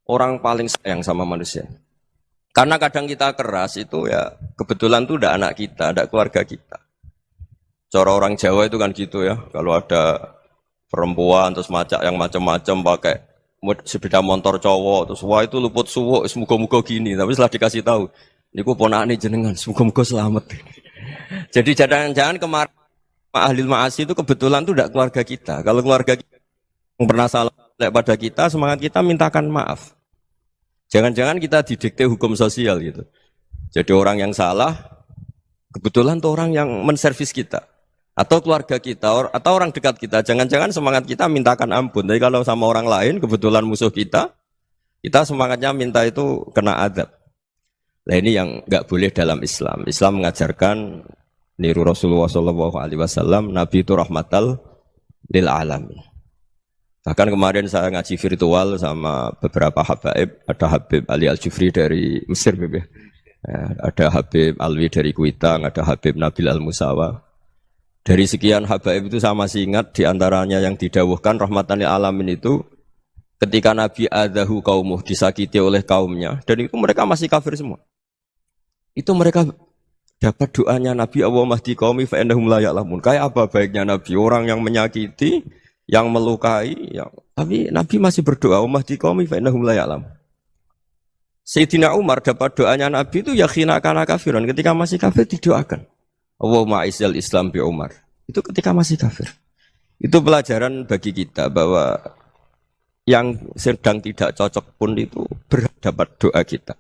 orang paling sayang sama manusia. Karena kadang kita keras itu ya kebetulan itu udah anak kita, ada keluarga kita. Cara orang Jawa itu kan gitu ya, kalau ada perempuan terus macak yang macam-macam pakai sepeda motor cowok terus wah itu luput suwuk semoga-moga gini, tapi setelah dikasih tahu niku ponakane jenengan semoga-moga selamat. Jadi jangan-jangan kemarin ahli ma'asi itu kebetulan itu tidak keluarga kita. Kalau keluarga kita yang pernah salah pada kita, semangat kita mintakan maaf. Jangan-jangan kita didikte hukum sosial gitu. Jadi orang yang salah kebetulan itu orang yang menservis kita. Atau keluarga kita, atau orang dekat kita, jangan-jangan semangat kita mintakan ampun. Tapi kalau sama orang lain, kebetulan musuh kita semangatnya minta itu kena adab. Nah ini yang nggak boleh dalam Islam. Islam mengajarkan niru Rasulullah SAW, Nabi itu rahmatal lil alamin. Bahkan kemarin saya ngaji virtual sama beberapa habaib, ada Habib Ali Al-Jufri dari Mesir, ada Habib Alwi dari Kuitang, ada Habib Nabil Al-Musawa. Dari sekian habaib itu saya masih ingat diantaranya yang didawuhkan rahmatan lil alamin itu ketika Nabi adahu kaumuh disakiti oleh kaumnya dan itu mereka masih kafir semua. Itu mereka dapat doanya Nabi Allah mahdi qaumi fa innahum la ya'lamun. Kayak apa baiknya Nabi, orang yang menyakiti, yang melukai, tapi Nabi masih berdoa mahdi qaumi fa innahum la ya'lamun. Sayyidina Umar dapat doanya Nabi itu ya khina kana kafiran, ketika masih kafir didoakan. Allahumma a'izzal Islam bi Umar. Itu ketika masih kafir. Itu pelajaran bagi kita bahwa yang sedang tidak cocok pun itu berdapat doa kita.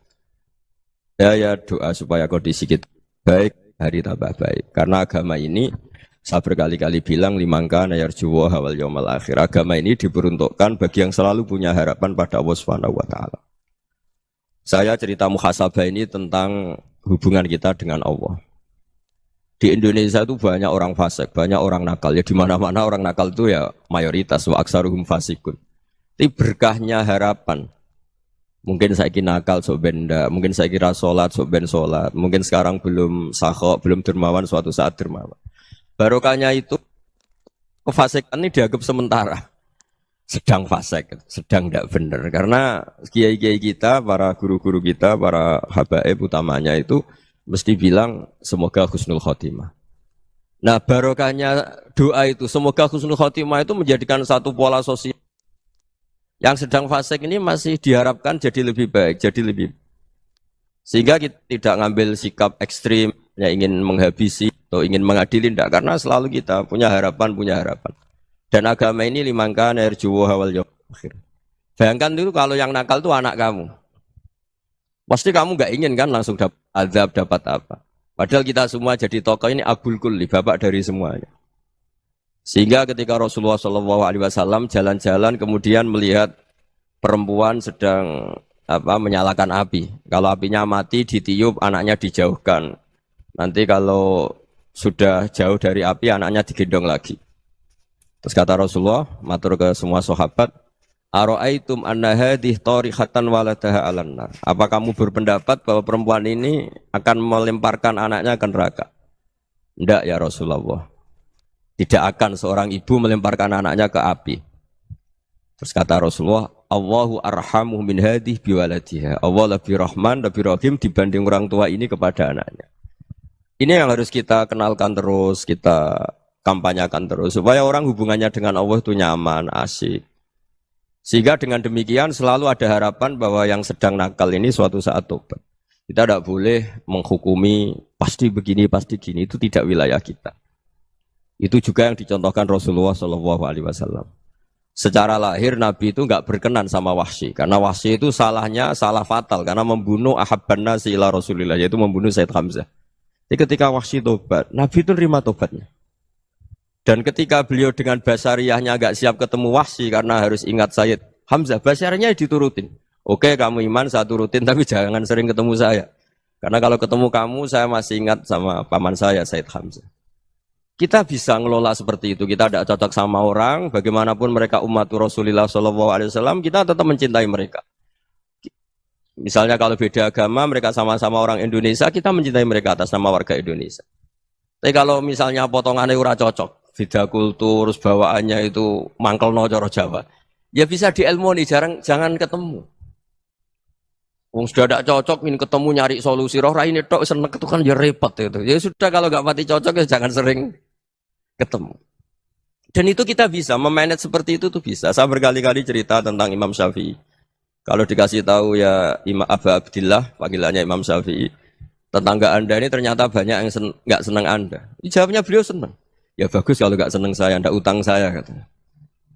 Ya doa supaya kondisi kita baik, hari tambah baik. Karena agama ini saya berkali-kali bilang limangka nayarjuwa hawal yaumal akhir. Agama ini diperuntukkan bagi yang selalu punya harapan pada Allah Subhanahu wa taala. Saya cerita muhasabah ini tentang hubungan kita dengan Allah. Di Indonesia itu banyak orang fasik, banyak orang nakal. Ya di mana-mana orang nakal itu ya mayoritas wa aksaruhum fasikun. Tapi berkahnya harapan. Mungkin saya kira nakal sok benda, mungkin saya kira sholat sok ben sholat, mungkin sekarang belum sakhok, belum dermawan, suatu saat dermawan. Barokahnya itu kefasikan ini dianggap sementara. Sedang fasik, sedang tidak benar. Karena kiai-kiai kita, para guru-guru kita, para habaib utamanya itu mesti bilang semoga husnul khotimah. Nah barokahnya doa itu semoga husnul khotimah itu menjadikan satu pola sosial Yang sedang fasik ini masih diharapkan jadi lebih baik, jadi lebih. Sehingga kita tidak ngambil sikap ekstrim, ya ingin menghabisi atau ingin mengadili, tidak. Karena selalu kita punya harapan, punya harapan. Dan agama ini limangkan erjuwo hawal yawm akhir. Bayangkan dulu kalau yang nakal itu anak kamu. Pasti kamu nggak ingin kan langsung dapat azab, dapat apa. Padahal kita semua jadi tokoh ini abul kulli, bapak dari semuanya. Sehingga ketika Rasulullah SAW jalan-jalan kemudian melihat perempuan sedang menyalakan api. Kalau apinya mati ditiup, anaknya dijauhkan. Nanti kalau sudah jauh dari api, anaknya digendong lagi. Terus kata Rasulullah, matur ke semua sahabat, Aro'aitum anna hadih tarihatan waladaha alan nar. Apa kamu berpendapat bahwa perempuan ini akan melemparkan anaknya ke neraka? Tidak ya Rasulullah. Tidak akan seorang ibu melemparkan anaknya ke api. Terus kata Rasulullah, Allahu arhamu min hadih biwaladiha. Allah lebih rahman, lebih rahim dibanding orang tua ini kepada anaknya. Ini yang harus kita kenalkan terus, kita kampanyakan terus supaya orang hubungannya dengan Allah itu nyaman, asik. Sehingga dengan demikian selalu ada harapan bahwa yang sedang nakal ini suatu saat tobat. Kita tidak boleh menghukumi pasti begini, pasti gini, itu tidak wilayah kita. Itu juga yang dicontohkan Rasulullah SAW. Secara lahir Nabi itu nggak berkenan sama Wahsy, karena Wahsy itu salahnya salah fatal karena membunuh ahabban nasi ila Rasulillah, yaitu membunuh Said Hamzah. Jadi ketika Wahsy tobat, Nabi itu nerima tobatnya. Dan ketika beliau dengan basariyahnya agak siap ketemu Wahsy karena harus ingat Sayyid Hamzah, basariyahnya diturutin. Oke, kamu iman, saya turutin, tapi jangan sering ketemu saya. Karena kalau ketemu kamu, saya masih ingat sama paman saya, Sayyid Hamzah. Kita bisa ngelola seperti itu. Kita tidak cocok sama orang, bagaimanapun mereka umat Rasulullah SAW, kita tetap mencintai mereka. Misalnya kalau beda agama, mereka sama-sama orang Indonesia, kita mencintai mereka atas nama warga Indonesia. Tapi kalau misalnya potongannya ora cocok, beda kultur, bawaannya itu mangkel no coro Jawa, ya bisa diilmoni, jangan ketemu. Wong sudah tidak cocok, ingin ketemu nyari solusi, roh ini tok seneng itu kan ya repot itu. Ya sudah kalau nggak mati cocok ya jangan sering ketemu. Dan itu kita bisa memanage seperti itu tuh bisa. Saya berkali-kali cerita tentang Imam Syafi'i. Kalau dikasih tahu ya Imam Abu Abdillah, panggilannya Imam Syafi'i, tetangga Anda ini ternyata banyak yang nggak senang Anda. Jawabnya beliau senang. Ya bagus kalau nggak seneng saya, ndak utang saya katanya.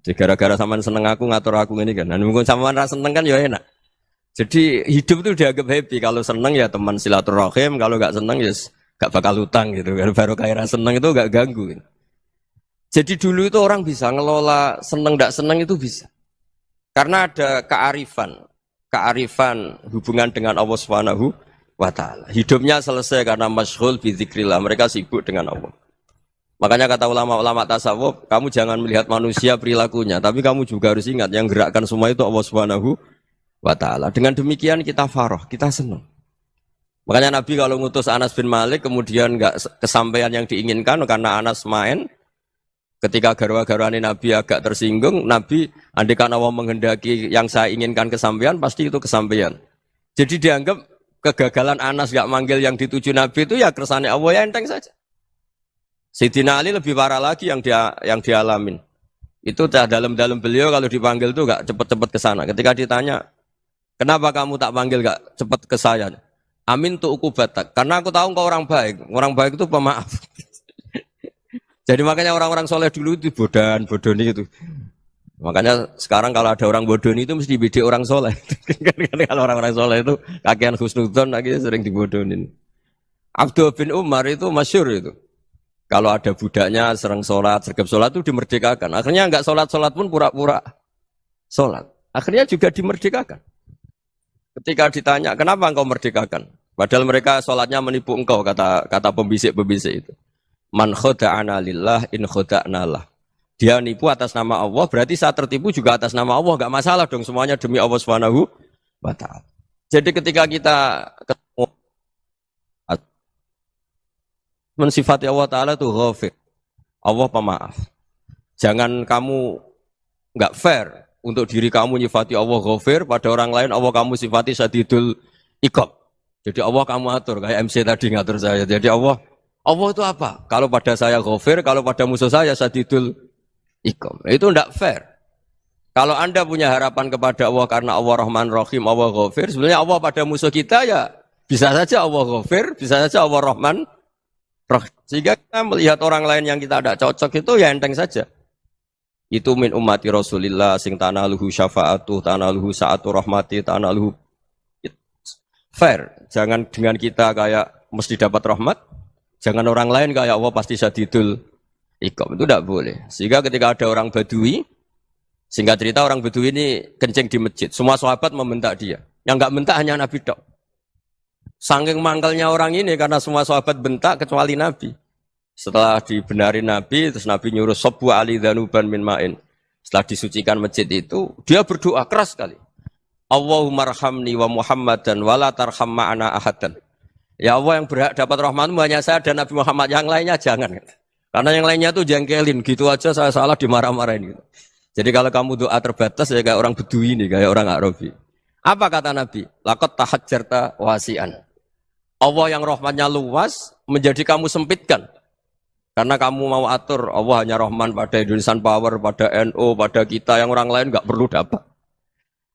Jadi gara-gara sampean seneng aku ngatur aku ini kan. Dan mungkin sampean ra seneng kan ya enak. Jadi hidup itu dianggap happy. Kalau seneng ya teman silaturahim, kalau nggak seneng ya nggak bakal utang gitu. Baru kayak seneng itu nggak ganggu. Gitu. Jadi dulu itu orang bisa ngelola seneng ndak seneng itu bisa. Karena ada kearifan hubungan dengan Allah Subhanahu wa taala. Hidupnya selesai karena masyghul bi dzikrillah. Mereka sibuk dengan Allah. Makanya kata ulama-ulama tasawuf, kamu jangan melihat manusia perilakunya, tapi kamu juga harus ingat yang gerakkan semua itu Allah Subhanahu wa taala. Dengan demikian kita farah, kita senang. Makanya Nabi kalau ngutus Anas bin Malik kemudian enggak kesampaian yang diinginkan karena Anas main, ketika garwa-garwane Nabi agak tersinggung, Nabi andaikan Allah menghendaki yang saya inginkan kesampaian, pasti itu kesampaian. Jadi dianggap kegagalan Anas enggak manggil yang dituju Nabi itu ya kersane Allah, ya enteng saja. Sayyidina Ali lebih parah lagi yang dialamin. Itu dalam-dalam beliau kalau dipanggil tuh gak cepet-cepet ke sana. Ketika ditanya, kenapa kamu tak panggil gak cepet ke saya? Amin tuh ukubatak. Karena aku tahu kau orang baik. Orang baik itu pemaaf. Jadi makanya orang-orang soleh dulu itu bodoni itu. Makanya sekarang kalau ada orang bodoni itu mesti beda orang soleh. Kalau orang-orang soleh itu kakean husnudzon akhirnya sering dibodonin. Abdul bin Umar itu masyhur itu. Kalau ada budaknya sering sholat, sergap sholat itu dimerdekakan. Akhirnya enggak sholat pun pura-pura sholat. Akhirnya juga dimerdekakan. Ketika ditanya, kenapa engkau merdekakan? Padahal mereka sholatnya menipu engkau, kata pembisik-pembisik itu. Man khoda'ana lillah in khoda'na lah. Dia nipu atas nama Allah, berarti saat tertipu juga atas nama Allah. Enggak masalah dong, semuanya demi Allah Subhanahu wa ta'ala. Jadi ketika kita ketemu mensifati Allah Ta'ala itu ghafir. Allah pemaaf. Jangan kamu enggak fair untuk diri kamu nyifati Allah ghafir, pada orang lain Allah kamu sifati syadidul iqab. Jadi Allah kamu atur, kayak MC tadi ngatur saya. Jadi Allah itu apa? Kalau pada saya ghafir, kalau pada musuh saya syadidul iqab. Itu enggak fair. Kalau Anda punya harapan kepada Allah karena Allah Rahman Rahim, Allah Ghafir, sebenarnya Allah pada musuh kita ya bisa saja Allah Ghafir, bisa saja Allah Rahman Rahim. Sehingga kita melihat orang lain yang kita tidak cocok itu ya enteng saja. Itu min ummati Rasulillah sing tanaluhu syafa'atuh, tanaluhu sa'atu rahmati, tanaluhu fair. Jangan dengan kita kayak mesti dapat rahmat, jangan orang lain kayak Allah pasti sadidul iqab. Itu tidak boleh. Sehingga ketika ada orang Badui, singkat cerita orang Badui ini kencing di masjid. Semua sahabat membentak dia. Yang enggak bentak hanya Nabi tok. Saking mangkalnya orang ini karena semua sahabat bentak kecuali Nabi. Setelah dibenarin Nabi, terus Nabi nyuruh Sobbu ali dhanuban min ma'in. Setelah disucikan masjid itu, dia berdoa keras sekali. Allahumma arhamni wa Muhammadan wa la tarham ma'ana ahadan. Ya Allah, yang berhak dapat rahmatmu hanya saya dan Nabi Muhammad, yang lainnya jangan. Karena yang lainnya tuh jengkelin, gitu aja saya salah dimarah-marahin gitu. Jadi kalau kamu doa terbatas ya kayak orang Bedui ini, kayak orang Arabi. Apa kata Nabi? Laqad tahajjarta wasi'an. Allah yang rahmatnya luas menjadi kamu sempitkan. Karena kamu mau atur Allah hanya Rahman pada Indonesian Power, pada NU, pada kita, yang orang lain nggak perlu dapat.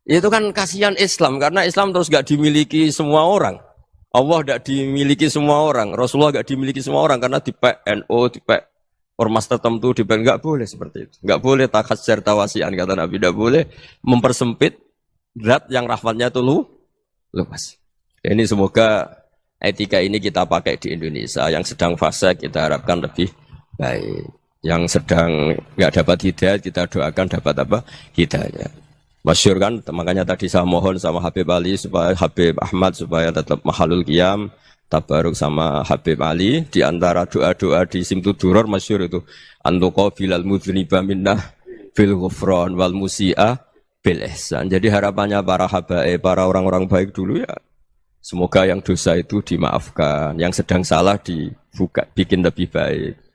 Itu kan kasihan Islam, karena Islam terus nggak dimiliki semua orang. Allah nggak dimiliki semua orang, Rasulullah nggak dimiliki semua orang karena dipek NU, dipek ormas tertentu, dipek nggak boleh seperti itu. Nggak boleh takhasyar tawasian kata Nabi, nggak boleh mempersempit zat yang rahmatnya itu luas. Ini semoga etika ini kita pakai di Indonesia. Yang sedang fase kita harapkan lebih baik. Yang sedang nggak dapat hidayah kita doakan dapat apa? Hidayah. Masyhur kan, makanya tadi saya mohon sama Habib Ali supaya Habib Ahmad supaya tetap mahalul qiyam, tabaruk sama Habib Ali. Di antara doa-doa di Simtud Duror masyhur itu antuqa bilal mudhniba minnah bil ghufran wal musi'ah bil ihsan. Jadi harapannya para habaib, para orang-orang baik dulu ya, semoga yang dosa itu dimaafkan, yang sedang salah dibuka, bikin lebih baik.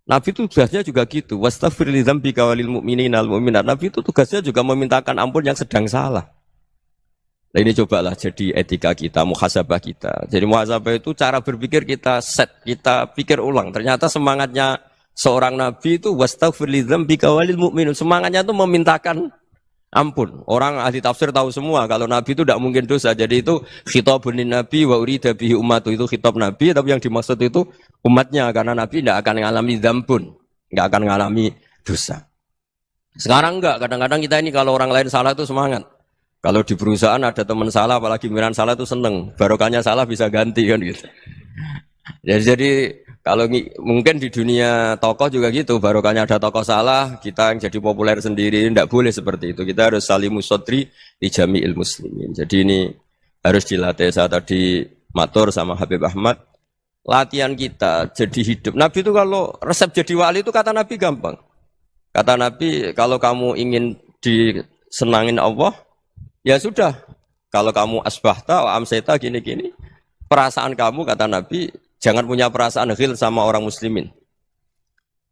Nabi itu tugasnya juga gitu. Wastaghfir li dzambika walil mu'minina wal mu'minat. Nabi itu tugasnya juga memintakan ampun yang sedang salah. Nah ini cobalah jadi etika kita, muhasabah kita. Jadi muhasabah itu cara berpikir kita set, kita pikir ulang. Ternyata semangatnya seorang nabi itu wastaghfir li dzambika walil mu'minun. Semangatnya itu memintakan ampun. Orang ahli tafsir tahu semua kalau Nabi itu tidak mungkin dosa. Jadi itu khitabun Nabi wa urida bihi ummatu, itu khitab Nabi, tapi yang dimaksud itu umatnya, karena Nabi tidak akan mengalami dzambun, tidak akan mengalami dosa. Sekarang enggak, kadang-kadang kita ini kalau orang lain salah itu semangat. Kalau di perusahaan ada teman salah, apalagi miran salah itu seneng. Barokahnya salah bisa ganti kan gitu. Jadi kalau mungkin di dunia tokoh juga gitu, barokahnya ada tokoh salah, kita yang jadi populer sendiri, tidak boleh seperti itu. Kita harus salimus sodri di jami'il muslimin. Jadi ini harus dilatih. Saya tadi matur sama Habib Ahmad, latihan kita jadi hidup. Nabi itu kalau resep jadi wali itu kata Nabi gampang. Kata Nabi, kalau kamu ingin disenangin Allah, ya sudah. Kalau kamu asbahta, amseta, gini-gini, perasaan kamu kata Nabi, jangan punya perasaan ghil sama orang muslimin.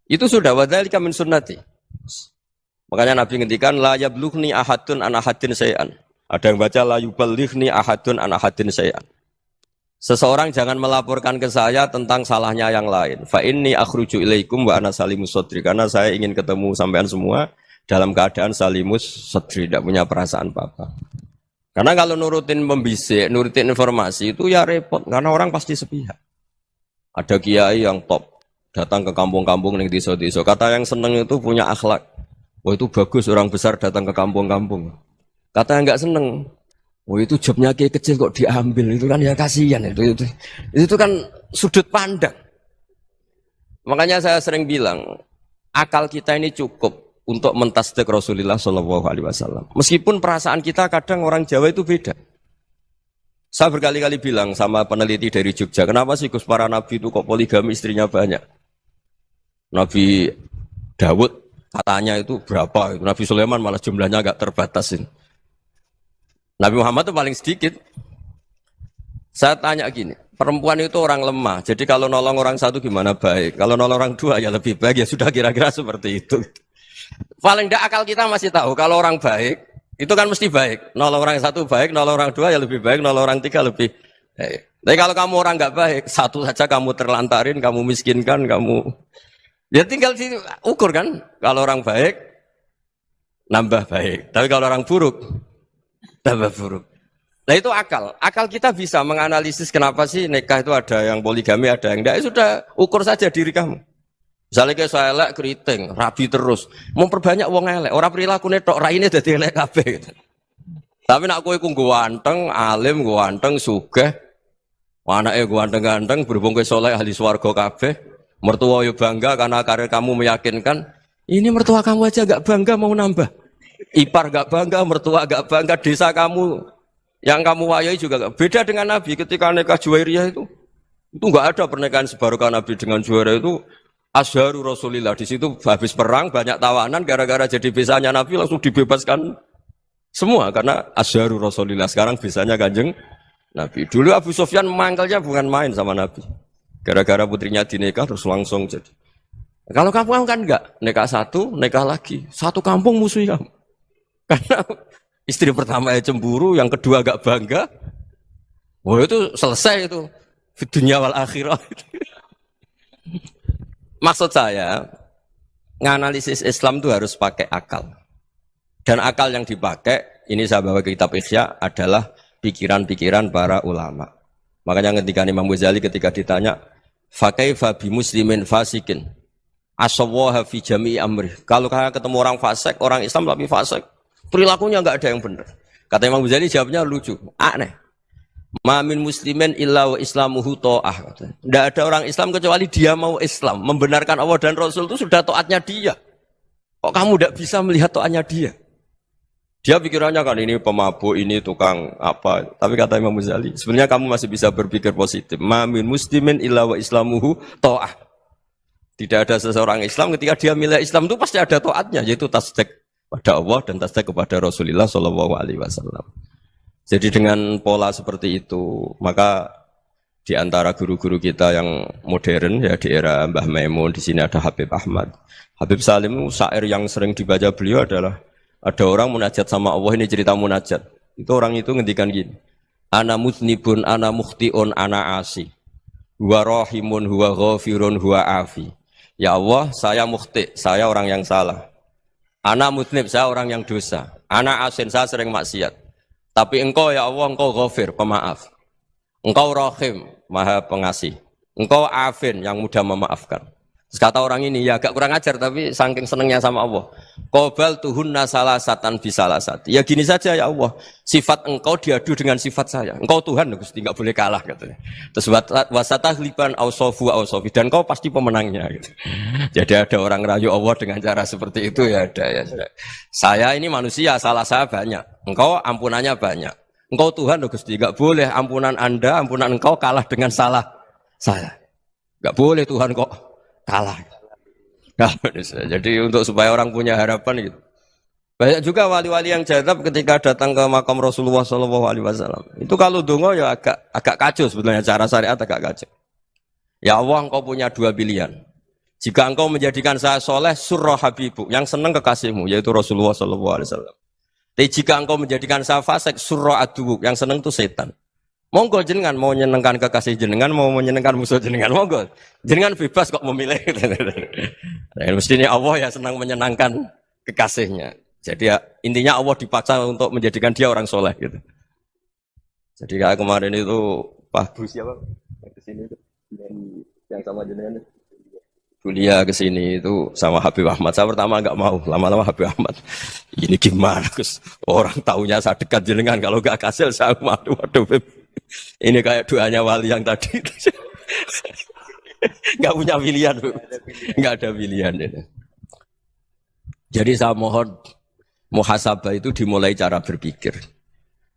Itu sudah wadzalika min sunnati. Makanya Nabi ngendikan la yablughni ahadun an ahadin syai'an. Ada yang baca la yuballighni ahadun an ahadin syai'an. Seseorang jangan melaporkan ke saya tentang salahnya yang lain. Fa inni akhruju ilaikum wa ana salimus sadri. Karena saya ingin ketemu sampean semua dalam keadaan salimus sadri, tidak punya perasaan apa-apa. Karena kalau nurutin membisik, nurutin informasi itu ya repot, karena orang pasti sepihak. Ada kiai yang top, datang ke kampung-kampung ning desa-desa. Kata yang seneng itu punya akhlak. Wah itu bagus orang besar datang ke kampung-kampung. Kata yang enggak seneng, wah itu jobnya kiai kecil kok diambil, itu kan ya kasihan itu kan sudut pandang. Makanya saya sering bilang, akal kita ini cukup untuk mentasdik Rasulullah SAW. Meskipun perasaan kita kadang orang Jawa itu beda. Saya berkali-kali bilang sama peneliti dari Jogja, kenapa sih Gus para nabi itu kok poligami istrinya banyak? Nabi Dawud katanya itu berapa? Nabi Sulaiman malah jumlahnya agak terbatasin. Nabi Muhammad itu paling sedikit. Saya tanya gini, perempuan itu orang lemah, jadi kalau nolong orang satu gimana baik? Kalau nolong orang dua ya lebih baik, ya sudah kira-kira seperti itu. Paling tidak akal kita masih tahu kalau orang baik itu kan mesti baik. Nolong orang satu baik, nolong orang dua ya lebih baik, nolong orang tiga lebih baik. Tapi kalau kamu orang nggak baik, satu saja kamu terlantarin, kamu miskinkan, kamu ya tinggal ukur kan. Kalau orang baik, nambah baik. Tapi kalau orang buruk, tambah buruk. Nah itu akal. Akal kita bisa menganalisis kenapa sih nikah itu ada yang poligami, ada yang enggak. Ya sudah, ukur saja diri kamu. Misalnya kayak saya elek keriting, rabi terus, memperbanyak wong elek. Orang perilaku netok, raine dadi elek kabeh. Gitu. Tapi nak kowe ku ganteng, alim, ganteng, sugih, anake ganteng-ganteng, berhubung kowe saleh ahli swarga kabeh, mertua yo bangga karena karir kamu meyakinkan. Ini mertua kamu aja gak bangga mau nambah. Ipar gak bangga, mertua gak bangga, desa kamu yang kamu wayai juga gak. Beda dengan Nabi ketika nikah Juwairiyah itu gak ada pernikahan sebarokah Nabi dengan Juwairiyah itu Azharu Rasulillah. Di situ habis perang banyak tawanan gara-gara jadi besanya Nabi langsung dibebaskan semua karena Azharu Rasulillah. Sekarang bisanya Kanjeng Nabi. Dulu Abu Sufyan mangkalnya bukan main sama Nabi. Gara-gara putrinya dinikah terus langsung jadi. Kalau kamu kan enggak, nikah satu, nikah lagi. Satu kampung musuh kamu. Karena istri pertama ya cemburu, yang kedua agak bangga. Wah itu selesai itu. Dunia wal akhirah. Maksud saya, nganalisis Islam itu harus pakai akal. Dan akal yang dipakai, ini saya bawa ke kitab Ihya, adalah pikiran-pikiran para ulama. Makanya ketika Imam Ghazali ketika ditanya, fakaifa bi muslimin fasikin asawwaha fi jami'i amri. Kalau kalian ketemu orang fasik, orang Islam tapi fasik, perilakunya enggak ada yang benar. Kata Imam Ghazali jawabnya lucu, aneh. Ma min muslimin illa wa islamuhu ta'ah. Tidak ada orang Islam kecuali dia mau Islam, membenarkan Allah dan Rasul itu sudah taatnya dia. Kok kamu tidak bisa melihat taatnya dia? Dia pikirannya kan ini pemabuk, ini tukang apa. Tapi kata Imam Ghazali, sebenarnya kamu masih bisa berpikir positif. Ma min muslimin illa wa islamuhu ta'ah. Tidak ada seseorang Islam ketika dia milih Islam itu pasti ada taatnya, yaitu tasdik pada Allah dan tasdik kepada Rasulullah Shallallahu Alaihi Wasallam. Jadi dengan pola seperti itu, maka di antara guru-guru kita yang modern ya di era Mbah Maimun, di sini ada Habib Ahmad. Habib Salim, syair yang sering dibaca beliau adalah ada orang munajat sama Allah, ini cerita munajat. Itu orang itu ngendikan gini. Ana muznibun, ana mukhtiun, ana asi. Huwa rahimun, huwa ghafirun, huwa afi. Ya Allah, saya mukhti, saya orang yang salah. Ana muznib, saya orang yang dosa. Ana asin, saya sering maksiat. Tapi engkau ya Allah, engkau ghafir, pemaaf. Engkau rahim, maha pengasih. Engkau afin, yang mudah memaafkan. Terus kata orang ini, ya agak kurang ajar, tapi saking senengnya sama Allah. Qobal tuhunna salasatan bisalasati. Ya gini saja ya Allah, sifat engkau diadu dengan sifat saya. Engkau Tuhan, Gusti, enggak boleh kalah katanya. Terus wasatahliban ausofu ausofi, dan engkau pasti pemenangnya. Gitu. Jadi ada orang rayu Allah dengan cara seperti itu ya ada ya. Saya ini manusia, salah saya banyak. Engkau ampunannya banyak. Engkau Tuhan, Gusti, enggak boleh ampunan Anda, ampunan engkau kalah dengan salah saya. Enggak boleh Tuhan kok kalah. Nah, jadi untuk supaya orang punya harapan gitu. Banyak juga wali-wali yang jadab ketika datang ke makam Rasulullah SAW. Itu kalau dongo ya agak kacau sebetulnya, cara syariat agak kacau. Ya Allah, engkau punya dua pilihan. Jika engkau menjadikan saya soleh, surah habibu, yang senang kekasihmu, yaitu Rasulullah SAW. Tapi jika engkau menjadikan saya fasik, surah adubu, yang senang itu setan. Monggo jenengan mau menyenangkan kekasih jenengan, mau menyenangkan musuh jenengan, monggo. Jenengan bebas kok memilih. Nah, mestinya Allah ya senang menyenangkan kekasihnya. Jadi ya, intinya Allah dipaksa untuk menjadikan dia orang soleh gitu. Jadi kayak kemarin itu Pak Bu siapa? Kesini itu yang sama jenengan. Kuliah ke sini itu sama Habib Ahmad. Saya pertama enggak mau, lama-lama Habib Ahmad. Ini gimana, Gus? Orang taunya saya dekat jenengan, kalau enggak kasil saya waduh. Ini kayak doanya wali yang tadi. Enggak punya pilihan, Bu. Enggak ada pilihan. Jadi saya mohon muhasabah itu dimulai cara berpikir.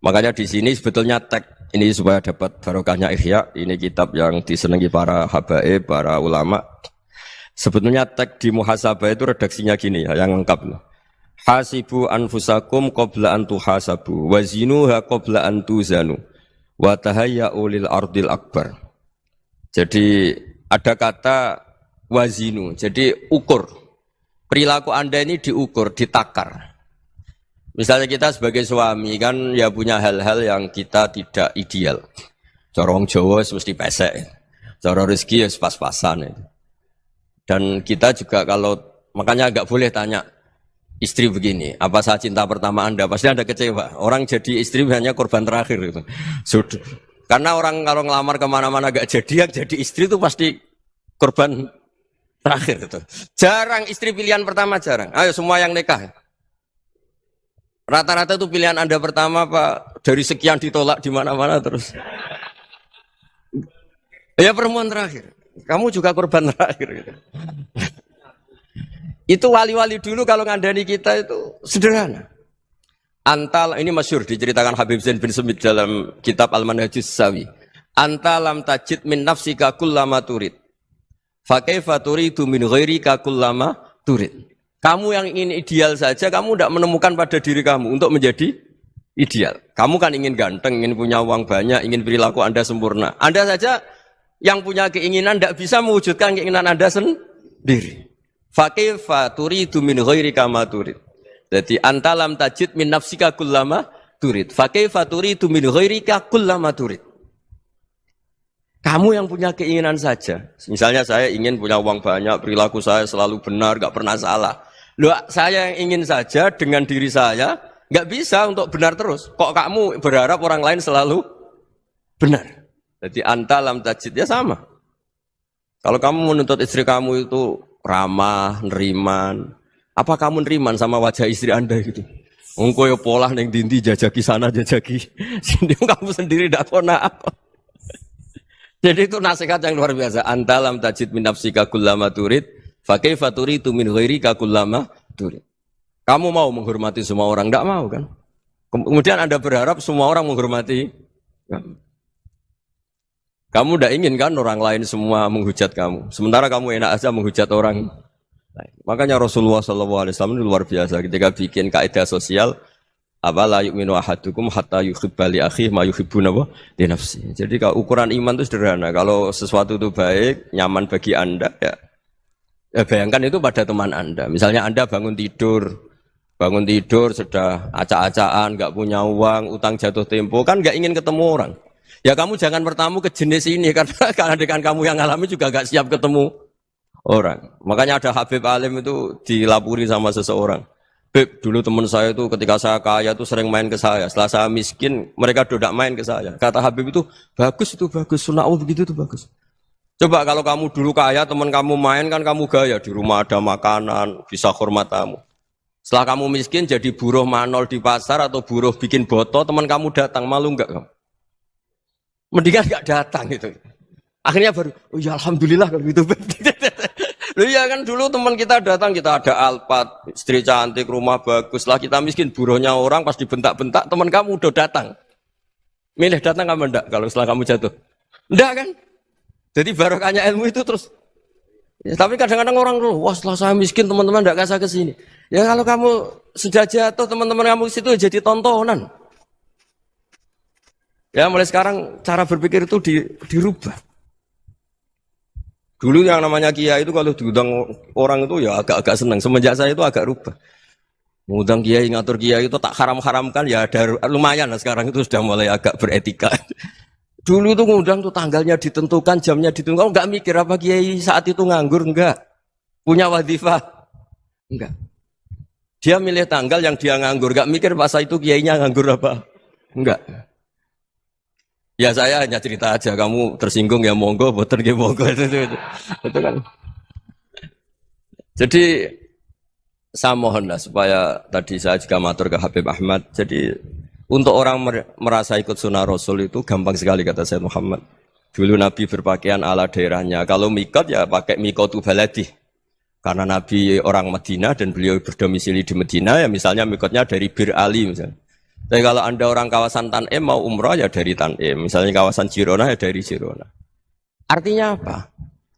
Makanya di sini sebetulnya teks ini supaya dapat barokahnya Ihya. Ini kitab yang disenangi para habaib, para ulama. Sebetulnya teks di muhasabah itu redaksinya gini ya, yang lengkap. Hasibu anfusakum qabla an tuhasabu wa zinuha qabla an tuzanu wa tahayya'u lil ardil akbar. Jadi ada kata wazinu, jadi ukur. Perilaku Anda ini diukur, ditakar. Misalnya kita sebagai suami kan ya punya hal-hal yang kita tidak ideal. Cara wong Jawa mesti pesek. Cara rezeki ya pas-pasan. Dan kita juga kalau makanya enggak boleh tanya istri begini, apa saya cinta pertama Anda? Pasti Anda kecewa. Orang jadi istri hanya korban terakhir gitu. Sudah. Karena orang kalau ngelamar kemana-mana gak jadi, yang jadi istri itu pasti korban terakhir gitu. Jarang istri pilihan pertama, jarang. Ayo semua yang nikah. Rata-rata itu pilihan Anda pertama Pak, dari sekian ditolak di mana-mana terus. Ya perempuan terakhir. Kamu juga korban terakhir gitu. Itu wali-wali dulu kalau ngandani kita itu sederhana. Antal ini masyhur diceritakan Habib Zain bin Sumit dalam kitab Al-Manhajus Sawi. Anta lam tajid min nafsika kullama turid. Fa kaifa turidu min ghairika kullama turid. Kamu yang ingin ideal saja kamu tidak menemukan pada diri kamu untuk menjadi ideal. Kamu kan ingin ganteng, ingin punya uang banyak, ingin perilaku Anda sempurna. Anda saja yang punya keinginan tidak bisa mewujudkan keinginan Anda sendiri. Fa kaifa turidu min ghairika ma turid. Jadi anta lam tajid min nafsika kullama turid. Fa kaifa turidu min ghairika kullama turid. Kamu yang punya keinginan saja. Misalnya saya ingin punya uang banyak, perilaku saya selalu benar, enggak pernah salah. Loh, saya yang ingin saja dengan diri saya enggak bisa untuk benar terus. Kok kamu berharap orang lain selalu benar? Jadi anta lam tajid ya sama. Kalau kamu menuntut istri kamu itu ramah, neriman, apa kamu neriman sama wajah istri Anda gitu? Engko yo polah ning dindi jajaki sana jajaki sini kamu sendiri ndak kona apa. Jadi itu nasihat yang luar biasa. Anta lam tajid min nafsika kullama turid, fa kaifa turidu min ghairika kullama turid. Kamu mau menghormati semua orang, ndak mau kan? Kemudian Anda berharap semua orang menghormati kamu. Kamu ndak ingin kan orang lain semua menghujat kamu. Sementara kamu enak aja menghujat orang. Makanya Rasulullah SAW ini luar biasa ketika bikin kaidah sosial, apa la yu'minu ahadukum hatta yuhibba li akhihi ma yuhibbu li nafsi. Jadi kalau ukuran iman itu sederhana. Kalau sesuatu itu baik, nyaman bagi Anda ya bayangkan itu pada teman Anda. Misalnya Anda bangun tidur sudah acak-acakan, enggak punya uang, utang jatuh tempo, kan enggak ingin ketemu orang. Ya kamu jangan bertamu ke jenis ini karena dengan kamu yang alami juga enggak siap ketemu orang. Makanya ada Habib Alim itu dilapuri sama seseorang. Beb, dulu teman saya itu ketika saya kaya itu sering main ke saya. Setelah saya miskin, mereka tidak main ke saya. Kata Habib itu bagus, sunah begitu itu bagus. Coba kalau kamu dulu kaya, teman kamu main kan kamu gaya. Di rumah ada makanan, bisa hormat kamu. Setelah kamu miskin jadi buruh manol di pasar atau buruh bikin boto, teman kamu datang, malu enggak kamu? Mendingan enggak datang gitu. Akhirnya baru, oh ya alhamdulillah kalau gitu. Loh ya kan dulu teman kita datang, kita ada Alphard, istri cantik, rumah bagus. Lah kita miskin, buruhnya orang pas dibentak-bentak, teman kamu udah datang. Milih datang kamu enggak kalau setelah kamu jatuh? Enggak kan? Jadi barokahnya ilmu itu terus. Ya, tapi kadang-kadang orang tuh, wah setelah saya miskin teman-teman enggak kasih ke sini. Ya kalau kamu sudah jatuh, teman-teman kamu situ jadi tontonan. Ya mulai sekarang cara berpikir itu dirubah. Dulu yang namanya kiai itu kalau diundang orang itu ya agak-agak senang. Semenjak saya itu agak rubah. Mengundang kiai, ngatur kiai itu tak haram-haramkan ya ada lumayan lah sekarang itu sudah mulai agak beretika. Dulu itu ngundang tuh tanggalnya ditentukan, jamnya ditentukan. Enggak mikir apa kiai saat itu nganggur, enggak. Punya wadifah, enggak. Dia milih tanggal yang dia nganggur, enggak mikir masa itu kiainya nganggur apa. Enggak. Ya saya hanya cerita aja, kamu tersinggung ya monggo, boten ya monggo itu kan. Jadi saya mohonlah supaya tadi saya juga matur ke Habib Ahmad. Jadi untuk orang merasa ikut sunnah Rasul itu gampang sekali kata Sayyid Muhammad. Dulu Nabi berpakaian ala daerahnya. Kalau mikot ya pakai mikotu baladi. Karena Nabi orang Madinah dan beliau berdomisili di Madinah ya misalnya mikotnya dari Bir Ali misalnya. Tapi kalau Anda orang kawasan Tanim mau umrah ya dari Tanim. Misalnya kawasan Jirona ya dari Jirona. Artinya apa?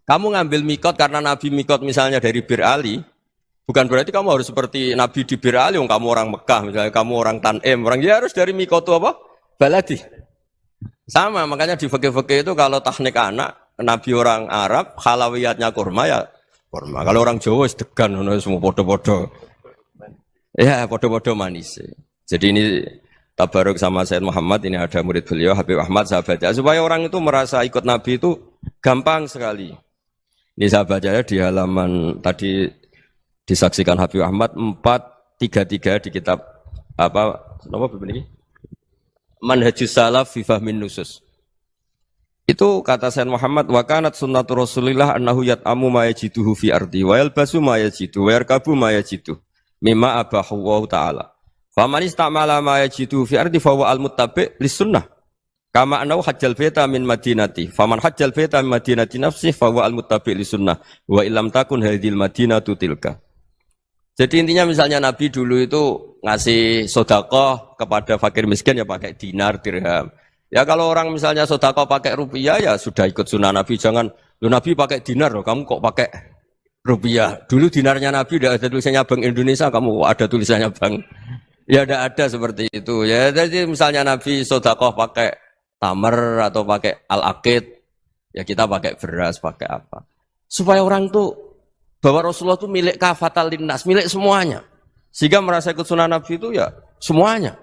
Kamu ngambil mikot karena Nabi mikot misalnya dari Bir Ali. Bukan berarti kamu harus seperti Nabi di Bir Ali. Kamu orang Mekah misalnya. Kamu orang Tanim. Orang ya harus dari mikot itu apa? Baladi. Sama makanya di fikih-fikih itu kalau tahnik anak. Nabi orang Arab. Halawiyatnya kurma ya kurma. Kalau orang Jawa sedegan. Semua podo-podo. Ya podo-podo manis. Jadi ini tabaruk sama Sayyid Muhammad, ini ada murid beliau, Habib Ahmad, saya baca. Supaya orang itu merasa ikut Nabi itu gampang sekali. Ini saya baca ya di halaman tadi disaksikan Habib Ahmad, 4 3 di kitab apa ini? Manhajus Salaf fi Fahmin Nusus. Itu kata Sayyid Muhammad, wa kanat sunnatu Rasulillah annahu yat'amu ma yajiduhu fi ardi wa yalbasu ma yajidu wa yarkabu ma yajidu mimma abahu wa ta'ala. Faman istamala ma yajiduhu fi ardi fa huwa al-muttabi' lis-sunnah. Kama annahu hajjal baita min madinati. Faman hajjal baita min madinati nafsihi fa huwa al-muttabi' lis-sunnah. Wa illam takun hadhil madinatu tilka. Jadi intinya misalnya Nabi dulu itu ngasih sedekah kepada fakir miskin ya pakai dinar, dirham. Ya kalau orang misalnya sedekah pakai rupiah ya sudah ikut sunnah Nabi. Jangan, lu Nabi pakai dinar loh, kamu kok pakai rupiah. Dulu dinarnya Nabi udah ada tulisannya Bank Indonesia, kamu kok ada tulisannya Bank. Ya tidak ada seperti itu. Ya jadi misalnya Nabi sedekah pakai tamar atau pakai al-aqid, ya kita pakai beras, pakai apa. Supaya orang tuh bahwa Rasulullah itu milik kafatal linnas, milik semuanya. Sehingga merasa ikut sunnah Nabi itu ya semuanya.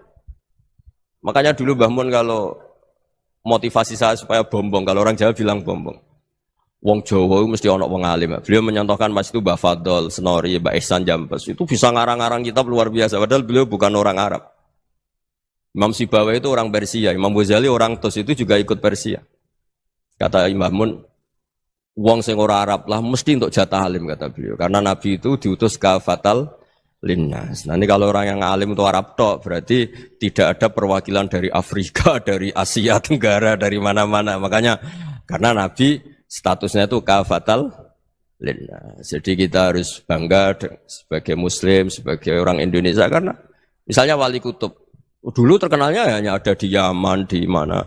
Makanya dulu Mbah Mun kalau motivasi saya supaya bombong, kalau orang Jawa bilang bombong. Wong Jawa mesti ono wong alim. Beliau menyontohkan pas itu Mbah Fadol, Senori, Mbah Ihsan Jambes. Itu bisa ngarang-ngarang kitab luar biasa. Padahal beliau bukan orang Arab. Imam Sibawai itu orang Persia. Imam Ghazali orang Tos itu juga ikut Persia. Kata Imam Mun, wong sing ora Arab lah mesti untuk jatah alim kata beliau. Karena Nabi itu diutus kafatal linnas. Nah ini kalau orang yang alim itu Arab tok, berarti tidak ada perwakilan dari Afrika, dari Asia Tenggara, dari mana-mana. Makanya karena Nabi statusnya itu kafatal linnas. Jadi kita harus bangga sebagai Muslim, sebagai orang Indonesia karena misalnya Wali Kutub dulu terkenalnya hanya ada di Yaman, di mana.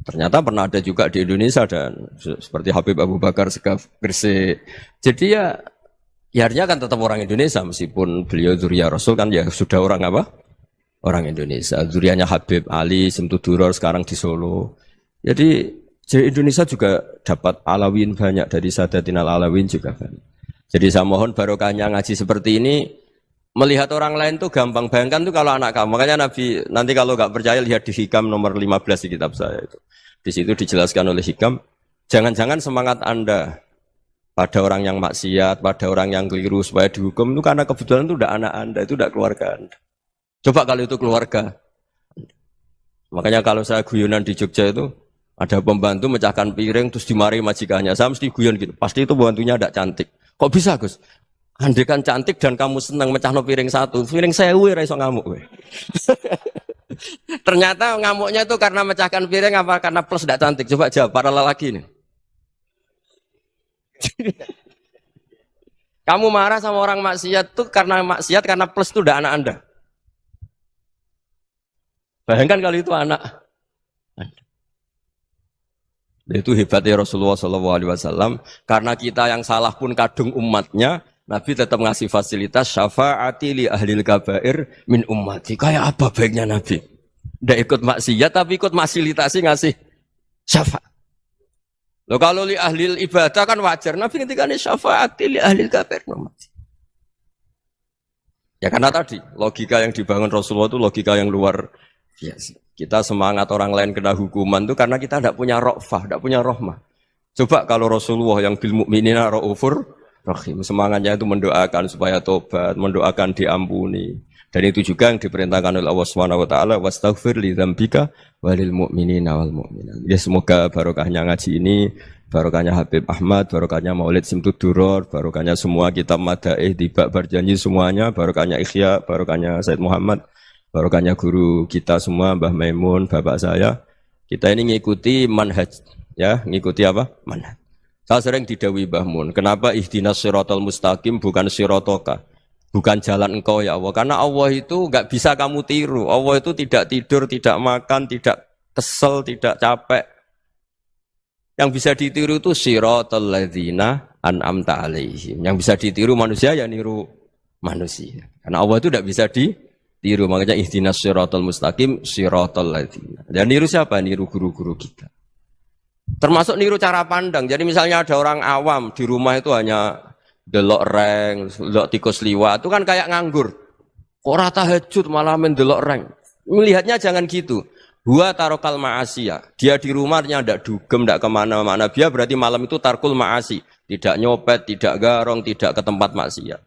Ternyata pernah ada juga di Indonesia dan seperti Habib Abu Bakar Segaf Gresik. Jadi ya artinya kan tetap orang Indonesia meskipun beliau zuriyah Rasul kan ya sudah orang apa? Orang Indonesia. Zuriyahnya Habib Ali Simtuduror sekarang di Solo. Jadi Indonesia juga dapat alawin banyak dari Sadatin al-Alawin juga banyak. Jadi saya mohon barokahnya ngaji seperti ini melihat orang lain tuh gampang. Bayangkan tuh kalau anak kamu. Makanya Nabi nanti kalau nggak percaya lihat di Hikam nomor 15 di kitab saya itu. Di situ dijelaskan oleh Hikam, jangan-jangan semangat Anda pada orang yang maksiat, pada orang yang keliru supaya dihukum itu karena kebetulan itu udah anak Anda, itu udah keluarga Anda. Coba kalau itu keluarga. Makanya kalau saya guyonan di Jogja itu ada pembantu mecahkan piring terus dimarahi majikannya. Saya mesti guyon gitu. Pasti itu pembantunya tidak cantik. Kok bisa, Gus? Andai kan cantik dan kamu senang mecahno piring satu, piring 1000 ora iso ngamuk kowe. Ternyata ngamuknya itu karena mecahkan piring apa karena plus tidak cantik? Coba jawab para lelaki ini. Kamu marah sama orang maksiat tuh karena maksiat karena plus itu udah anak Anda. Bayangkan kalau itu anak Anda. Itu hebatnya Rasulullah SAW. Karena kita yang salah pun kadung umatnya, Nabi tetap ngasih fasilitas syafaati li ahlil kabair min ummati. Kayak apa baiknya Nabi? Tidak ikut maksiat tapi ikut fasilitasi ngasih syafaat. Loh kalau li ahlil ibadah kan wajar. Nabi ketika ini syafaati li ahlil kabair min ummati. Ya karena tadi logika yang dibangun Rasulullah itu logika yang luar biasa. Kita semangat orang lain kena hukuman itu karena kita tidak punya ra'fah, tidak punya rahmah. Coba kalau Rasulullah yang bil mu'minina ra'ufur rahim, semangatnya itu mendoakan supaya tobat, mendoakan diampuni. Dan itu juga yang diperintahkan oleh Allah Subhanahu wa taala, wastaghfir li dzambika walil mu'minina wal mu'minat. Ya semoga barokahnya ngaji ini, barokahnya Habib Ahmad, barokahnya Maulid Simtuduror, barokahnya semua kitab madaih tiba berjanji semuanya, barokahnya Ikhya, barokahnya Said Muhammad, barokahnya guru kita semua Mbah Maimun, bapak saya. Kita ini ngikuti manhaj, ya, ngikuti apa? Manhaj. Saya sering didhawuhi Mbah Mun, kenapa ihdinas siratal mustaqim bukan siratoka? Bukan jalan engkau ya Allah. Karena Allah itu enggak bisa kamu tiru. Allah itu tidak tidur, tidak makan, tidak kesel, tidak capek. Yang bisa ditiru itu siratal ladzina an'amta alaihim. Yang bisa ditiru manusia ya niru manusia. Karena Allah itu tidak bisa ditiru. Makanya ihdinas siratal mustaqim siratal ladzina. Dan niru siapa? Niru guru-guru kita. Termasuk niru cara pandang. Jadi misalnya ada orang awam di rumah itu hanya delok reng, delok tikus liwat, itu kan kayak nganggur. Kok ora tahajud malah mendelok reng. Melihatnya jangan gitu. Huwa tarokal ma'asiyah. Dia di rumahnya tidak dugem, tidak kemana-mana. Dia berarti malam itu tarkul ma'asi. Tidak nyopet, tidak garong, tidak ke tempat maksiat.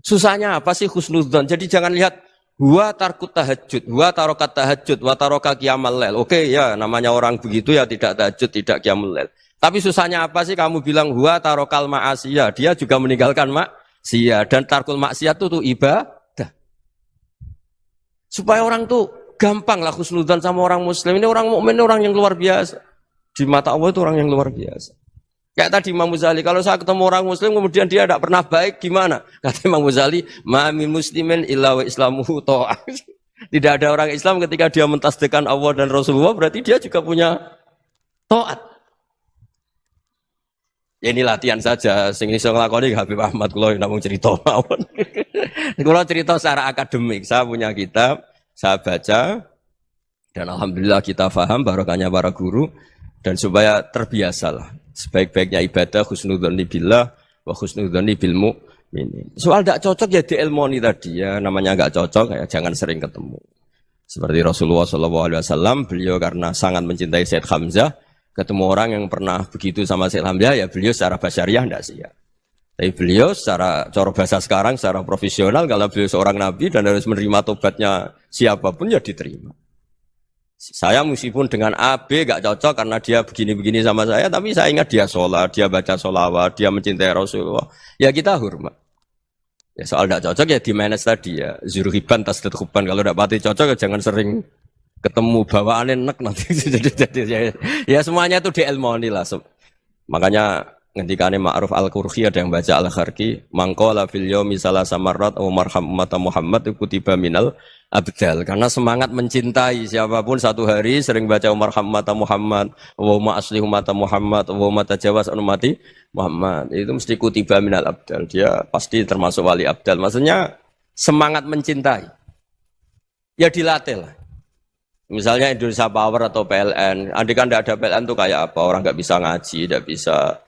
Susahnya apa sih husnudzon? Jadi jangan lihat huwa tarkut tahajud, huwa tarokat tahajud, wa taroka qiyamul lail. Oke ya, namanya orang begitu ya tidak tahajud, tidak qiyamul lail. Tapi susahnya apa sih kamu bilang huwa tarokal ma'asiyah, dia juga meninggalkan maksiyah, dan tarkul maksiyah itu tuh ibadah. Supaya orang tuh gampang lah husnudzon sama orang muslim. Ini orang mukmin, orang yang luar biasa. Di mata Allah itu orang yang luar biasa. Kayak tadi Imam Ghazali, kalau saya ketemu orang muslim kemudian dia tidak pernah baik, gimana? Kata Imam Ghazali, ma min muslimin illa wa islamuhu ta'ah. Tidak ada orang Islam ketika dia mentasdihkan Allah dan Rasulullah, berarti dia juga punya taat. Ya ini latihan saja, sing iso nglakoni Habib Ahmad kula namung cerita mawon. Kula cerita secara akademik, saya punya kitab, saya baca dan alhamdulillah kita paham barokahnya para guru dan supaya terbiasalah. Sebaik-baiknya ibadah husnudzoni billah wa husnudzoni bil mu'minin. Soal tidak cocok ya diilmoni tadi ya, namanya enggak cocok ya jangan sering ketemu. Seperti Rasulullah SAW, beliau karena sangat mencintai Sayyid Hamzah, ketemu orang yang pernah begitu sama Sayyid Hamzah ya beliau secara basyariah tidak siap. Tapi beliau secara cara bahasa sekarang, secara profesional, kalau beliau seorang nabi dan harus menerima tobatnya siapapun ya diterima. Saya meskipun dengan A, B gak cocok karena dia begini-begini sama saya, tapi saya ingat dia sholat, dia baca sholawat, dia mencintai Rasulullah. Ya kita hormat. Ya soal gak cocok ya di manage tadi ya. Zuruhiban tasdidhuban. Kalau gak pati cocok ya jangan sering ketemu bawaannya enak nanti. Ya semuanya itu diilmoni lah. Makanya ngendikane Ma'ruf Al-Qurhi ada yang baca Al-Kharki, mangqala fil yaumi salasa marrat wa marham ummata Muhammad kutiba minal abdal. Karena semangat mencintai siapapun satu hari sering baca Umar Hammata Muhammad, wa asli ummata Muhammad, wa matajawaz an ummati Muhammad. Itu mesti kutiba minal abdal. Dia pasti termasuk wali abdal. Maksudnya semangat mencintai. Ya dilatih lah. Misalnya Indonesia Power atau PLN. Andai kan tidak ada PLN itu kayak apa? Orang nggak bisa ngaji, tidak bisa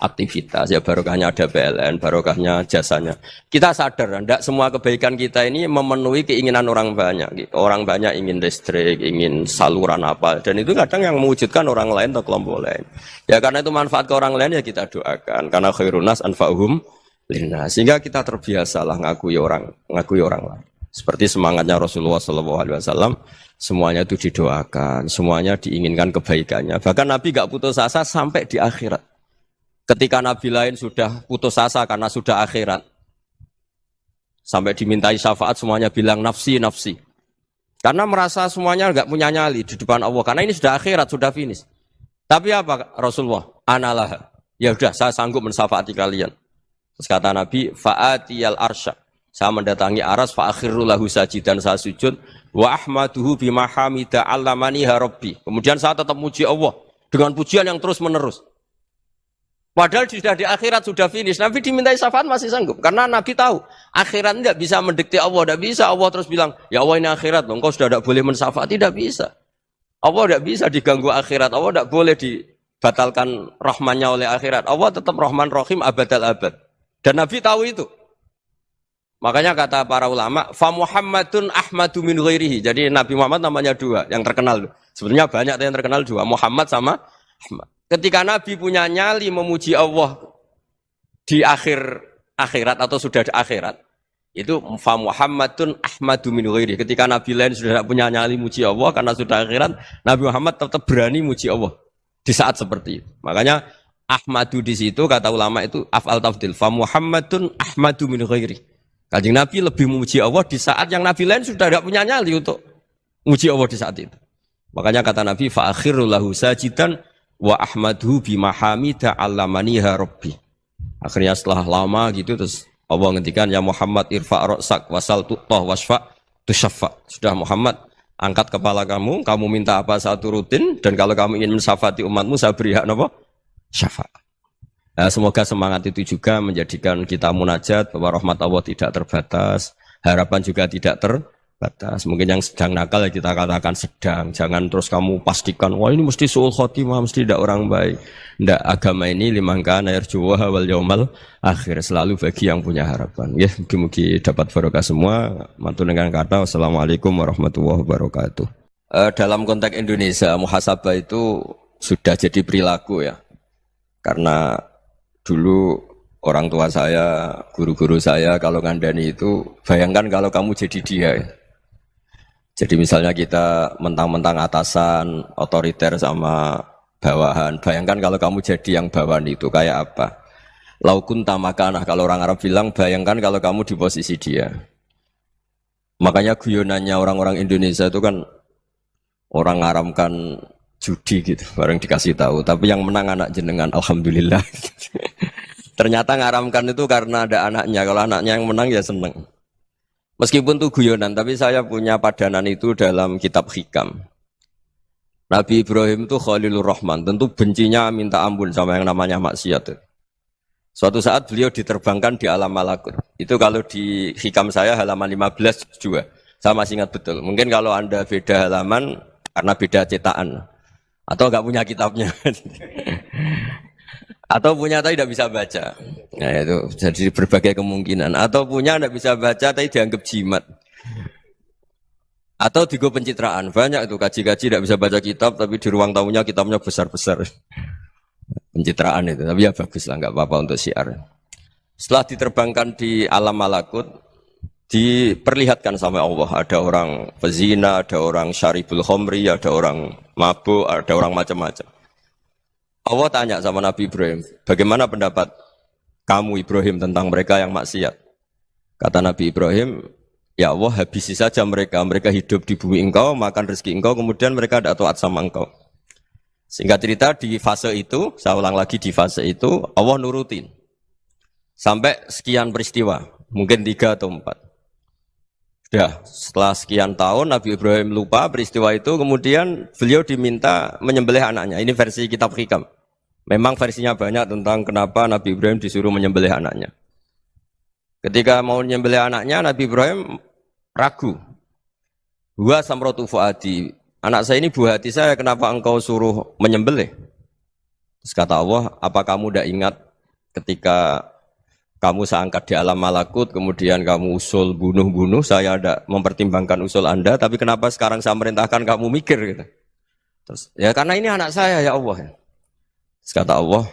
aktivitas, ya barokahnya ada PLN, barokahnya jasanya. Kita sadar, tidak semua kebaikan kita ini memenuhi keinginan orang banyak. Orang banyak ingin listrik, ingin saluran apa, dan itu kadang yang mewujudkan orang lain atau kelompok lain. Ya karena itu manfaat ke orang lain ya kita doakan, karena khairun nas anfa'uhum linnas. Sehingga kita terbiasalah ngakui orang lain. Seperti semangatnya Rasulullah SAW, semuanya itu didoakan, semuanya diinginkan kebaikannya. Bahkan Nabi gak putus asa sampai di akhirat. Ketika Nabi lain sudah putus asa karena sudah akhirat, sampai dimintai syafaat semuanya bilang nafsi, nafsi. Karena merasa semuanya enggak punya nyali di depan Allah. Karena ini sudah akhirat, sudah finish. Tapi apa Rasulullah? Analah. Ya sudah, saya sanggup mensyafaati kalian. Terus kata Nabi, fa'atiyal arsya. Saya mendatangi aras, fa'akhiru lahu sajidan, saya sujud. Wa ahmaduhu bimahamida allamaniha rabbi. Kemudian saya tetap muji Allah dengan pujian yang terus menerus. Padahal sudah di akhirat, sudah finish. Nabi dimintai syafaat masih sanggup. Karena Nabi tahu, akhirat tidak bisa mendikte Allah. Tidak bisa Allah terus bilang, ya Allah ini akhirat, engkau sudah tidak boleh mensyafaat. Tidak bisa. Allah tidak bisa diganggu akhirat. Allah tidak boleh dibatalkan rahmannya oleh akhirat. Allah tetap rahman rahim abadal abad. Dan Nabi tahu itu. Makanya kata para ulama, fa Muhammadun ahmadu min ghairihi. Jadi Nabi Muhammad namanya dua, yang terkenal. Sebenarnya banyak yang terkenal dua, Muhammad sama Ahmad. Ketika Nabi punya nyali memuji Allah di akhirat atau sudah di akhirat, itu fa Muhammadun ahmadu min ghairihi. Ketika Nabi lain sudah tidak punya nyali muji Allah karena sudah akhirat, Nabi Muhammad tetap berani muji Allah di saat seperti itu. Makanya ahmadu di situ kata ulama itu af'al tafdil, fa Muhammadun ahmadu min ghairihi. Kanjeng Nabi lebih memuji Allah di saat yang Nabi lain sudah tidak punya nyali untuk memuji Allah di saat itu. Makanya kata Nabi fa akhiru lahu sajidan wa ahmadhu bimahamida allamaniha rabbi. Akhirnya setelah lama gitu terus Allah ngendikan ya Muhammad irfa' ra'sak wasal tu'tah wasfa' tusyaffa. Sudah Muhammad, angkat kepala kamu minta apa saya turutin, dan kalau kamu ingin mensyafaati umatmu saya beri hak apa? Syafaat. Nah, semoga semangat itu juga menjadikan kita munajat bahwa rahmat Allah tidak terbatas, harapan juga tidak terbatas. Mungkin yang sedang nakal ya kita katakan sedang. Jangan terus kamu pastikan, wah ini mesti su'ul khotimah, mesti tidak orang baik. Tidak, agama ini liman kana yarjuwaha wal yaumal akhir, selalu bagi yang punya harapan. Ya, mugi-mugi dapat barokah semua. Mantu dengan kata wassalamualaikum warahmatullahi wabarakatuh. Dalam konteks Indonesia, muhasabah itu sudah jadi perilaku ya. Karena dulu orang tua saya, guru-guru saya kalau ngandani itu, bayangkan kalau kamu jadi dia. Jadi misalnya kita mentang-mentang atasan, otoriter sama bawahan. Bayangkan kalau kamu jadi yang bawahan itu kayak apa? Laukun tamakanah, kalau orang Arab bilang, bayangkan kalau kamu di posisi dia. Makanya guyonannya orang-orang Indonesia itu kan orang ngaramkan judi gitu, bareng dikasih tahu. Tapi yang menang anak jenengan, alhamdulillah. Ternyata ngaramkan itu karena ada anaknya. Kalau anaknya yang menang ya seneng. Meskipun itu guyonan, tapi saya punya padanan itu dalam kitab Hikam. Nabi Ibrahim itu Khalilur Rahman, tentu bencinya minta ampun sama yang namanya maksiat. Suatu saat beliau diterbangkan di alam malakut. Itu kalau di Hikam saya halaman 15 juga. Saya masih ingat betul. Mungkin kalau Anda beda halaman karena beda cetakan. Atau nggak punya kitabnya. Atau punya tapi tidak bisa baca. Nah itu jadi berbagai kemungkinan. Atau punya tidak bisa baca tapi dianggap jimat. Atau digo pencitraan. Banyak itu kaji-kaji tidak bisa baca kitab tapi di ruang tamunya kitabnya besar-besar. Pencitraan itu. Tapi ya bagus lah, nggak apa-apa untuk syiar. Setelah diterbangkan di alam malakut, diperlihatkan sama Allah. Ada orang pezina, ada orang syaribul khomri, ada orang mabuk, ada orang macam-macam. Allah tanya sama Nabi Ibrahim, bagaimana pendapat kamu Ibrahim tentang mereka yang maksiat? Kata Nabi Ibrahim, ya Allah habisi saja mereka. Mereka hidup di bumi engkau, makan rezeki engkau, kemudian mereka tidak taat sama engkau. Singkat cerita di fase itu, saya ulang lagi di fase itu, Allah nurutin. Sampai sekian peristiwa, mungkin 3 atau 4. Ya, setelah sekian tahun Nabi Ibrahim lupa peristiwa itu, kemudian beliau diminta menyembelih anaknya. Ini versi kitab Hikam. Memang versinya banyak tentang kenapa Nabi Ibrahim disuruh menyembelih anaknya. Ketika mau menyembelih anaknya, Nabi Ibrahim ragu. Huwa samratu fuadi. Anak saya ini buah hati saya, kenapa engkau suruh menyembelih? Terus kata Allah, apa kamu tidak ingat ketika kamu saya angkat di alam malakut, kemudian kamu usul bunuh-bunuh, saya tidak mempertimbangkan usul Anda, tapi kenapa sekarang saya merintahkan kamu mikir gitu. Terus, ya karena ini anak saya ya Allah. Terus kata Allah,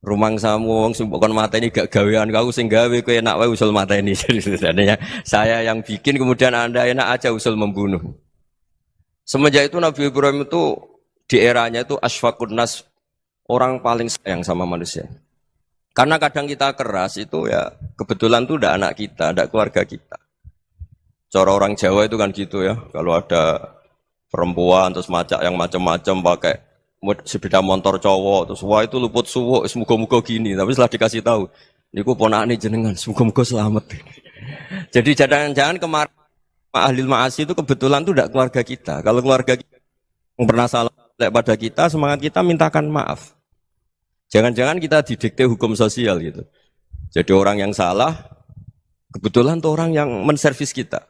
rumang samu wong sumpukon mata ini gak gawean kau sing gawe kowe enak wae usul mata ini. Jadi sebenarnya saya yang bikin, kemudian Anda enak aja usul membunuh. Semenjak itu Nabi Ibrahim itu di eranya itu asfaqun nas, orang paling sayang sama manusia. Karena kadang kita keras itu ya kebetulan itu udah anak kita, udah keluarga kita. Cara orang Jawa itu kan gitu ya. Kalau ada perempuan terus macak yang macam-macam pakai sepeda motor cowok terus wah itu luput suwuk, semoga-moga gini. Tapi setelah dikasih tahu, niku ponakane jenengan, semoga-moga selamat. Jadi jangan-jangan kemarin ahli ma'asi itu kebetulan itu tidak keluarga kita. Kalau keluarga kita yang pernah salah pada kita, semangat kita mintakan maaf. Jangan-jangan kita didikte hukum sosial gitu. Jadi orang yang salah, kebetulan itu orang yang menservis kita.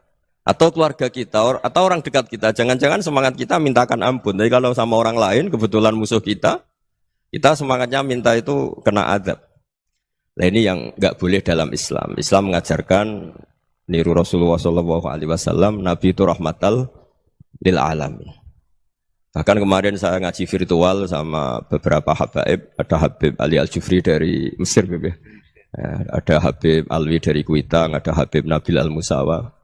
Atau keluarga kita, atau orang dekat kita. Jangan-jangan semangat kita mintakan ampun. Tapi kalau sama orang lain, kebetulan musuh kita semangatnya minta itu kena adab. Nah ini yang nggak boleh dalam Islam. Islam mengajarkan niru Rasulullah SAW, Nabi itu rahmatal lil alamin. Bahkan kemarin saya ngaji virtual sama beberapa habaib, ada Habib Ali Al-Jufri dari Mesir, ya. Ada Habib Alwi dari Kuitang, ada Habib Nabil Al-Musawa.